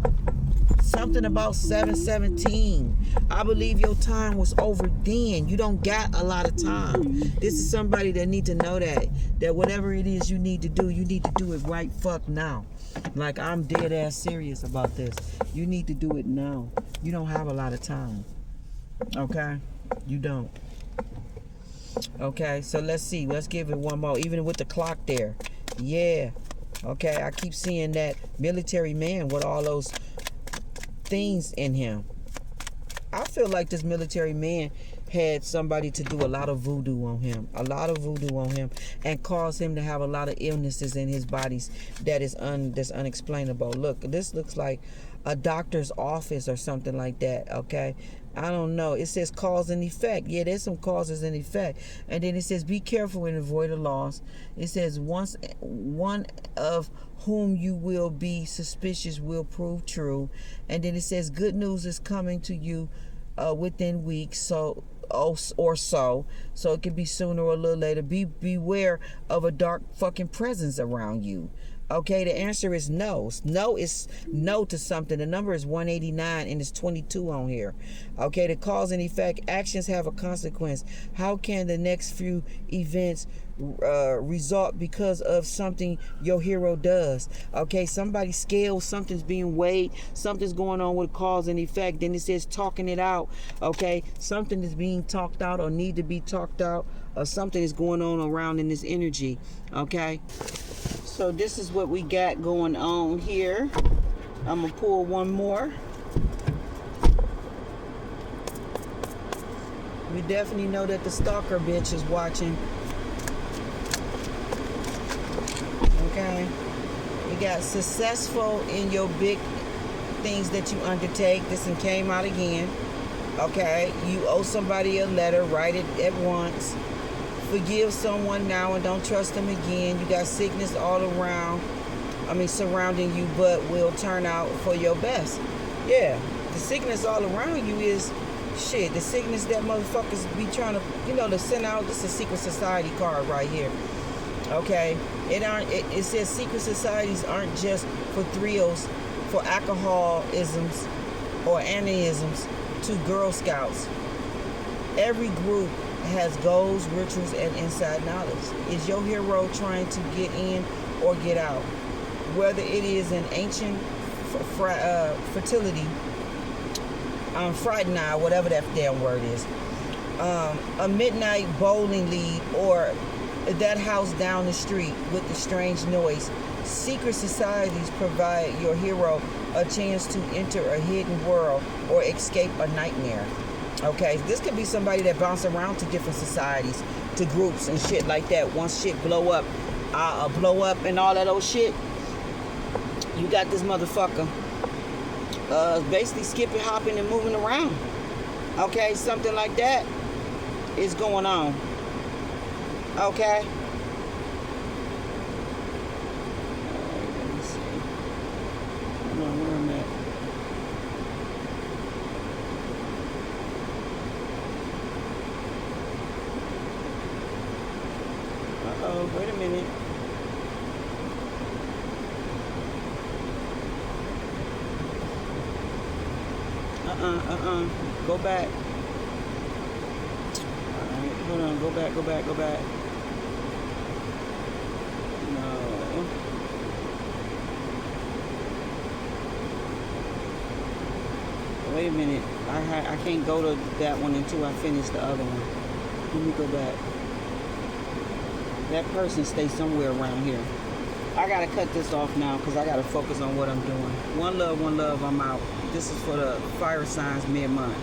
Something about 7:17. I believe your time was over then. You don't got a lot of time. This is somebody that need to know that whatever it is you need to do it right fuck now. Like, I'm dead ass serious about this. You need to do it now. You don't have a lot of time. Okay? You don't. Okay, so let's see. Let's give it one more. Even with the clock there. Yeah. Okay, I keep seeing that military man with all those things in him. I feel like this military man had somebody to do a lot of voodoo on him. And cause him to have a lot of illnesses in his bodies that's unexplainable. Look, this looks like a doctor's office or something like that, okay? I don't know. It says cause and effect. Yeah, there's some causes and effect. And then it says be careful and avoid a loss. It says one of whom you will be suspicious will prove true. And then it says good news is coming to you within weeks, or so it could be sooner or a little later. Beware of a dark fucking presence around you. Okay, the answer is no. No is no to something. The number is 189 and it's 22 on here. Okay, the cause and effect. Actions have a consequence. How can the next few events result because of something your hero does? Okay, somebody's scale, something's being weighed, something's going on with cause and effect. Then it says talking it out. Okay, something is being talked out or need to be talked out, or something is going on around in this energy. Okay, so this is what we got going on here. I'm gonna pull one more. We definitely know that the stalker bitch is watching. Okay, you got successful in your big things that you undertake. This one came out again. Okay, you owe somebody a letter, write it at once. Forgive someone now and don't trust them again. You got sickness all around, surrounding you, but will turn out for your best. Yeah, the sickness all around you is shit. The sickness that motherfuckers be trying to, to send out. This is a secret society card right here. Okay, it says secret societies aren't just for thrills, for alcoholisms or aneisms to Girl Scouts. Every group has goals, rituals, and inside knowledge. Is your hero trying to get in or get out? Whether it is an ancient fertility, frightened, whatever that damn word is, a midnight bowling league, or that house down the street with the strange noise. Secret societies provide your hero a chance to enter a hidden world or escape a nightmare. Okay, this could be somebody that bounce around to different societies, to groups and shit like that. Once shit blow up and all that old shit, you got this motherfucker basically skipping, hopping, and moving around. Okay, something like that is going on. Okay. Let me see. No, wait a minute. Go back. Alright, hold on. Go back. No. Wait a minute. I can't go to that one until I finish the other one. Let me go back. That person stays somewhere around here. I gotta cut this off now because I gotta focus on what I'm doing. One love, I'm out. This is for the fire signs mid-month.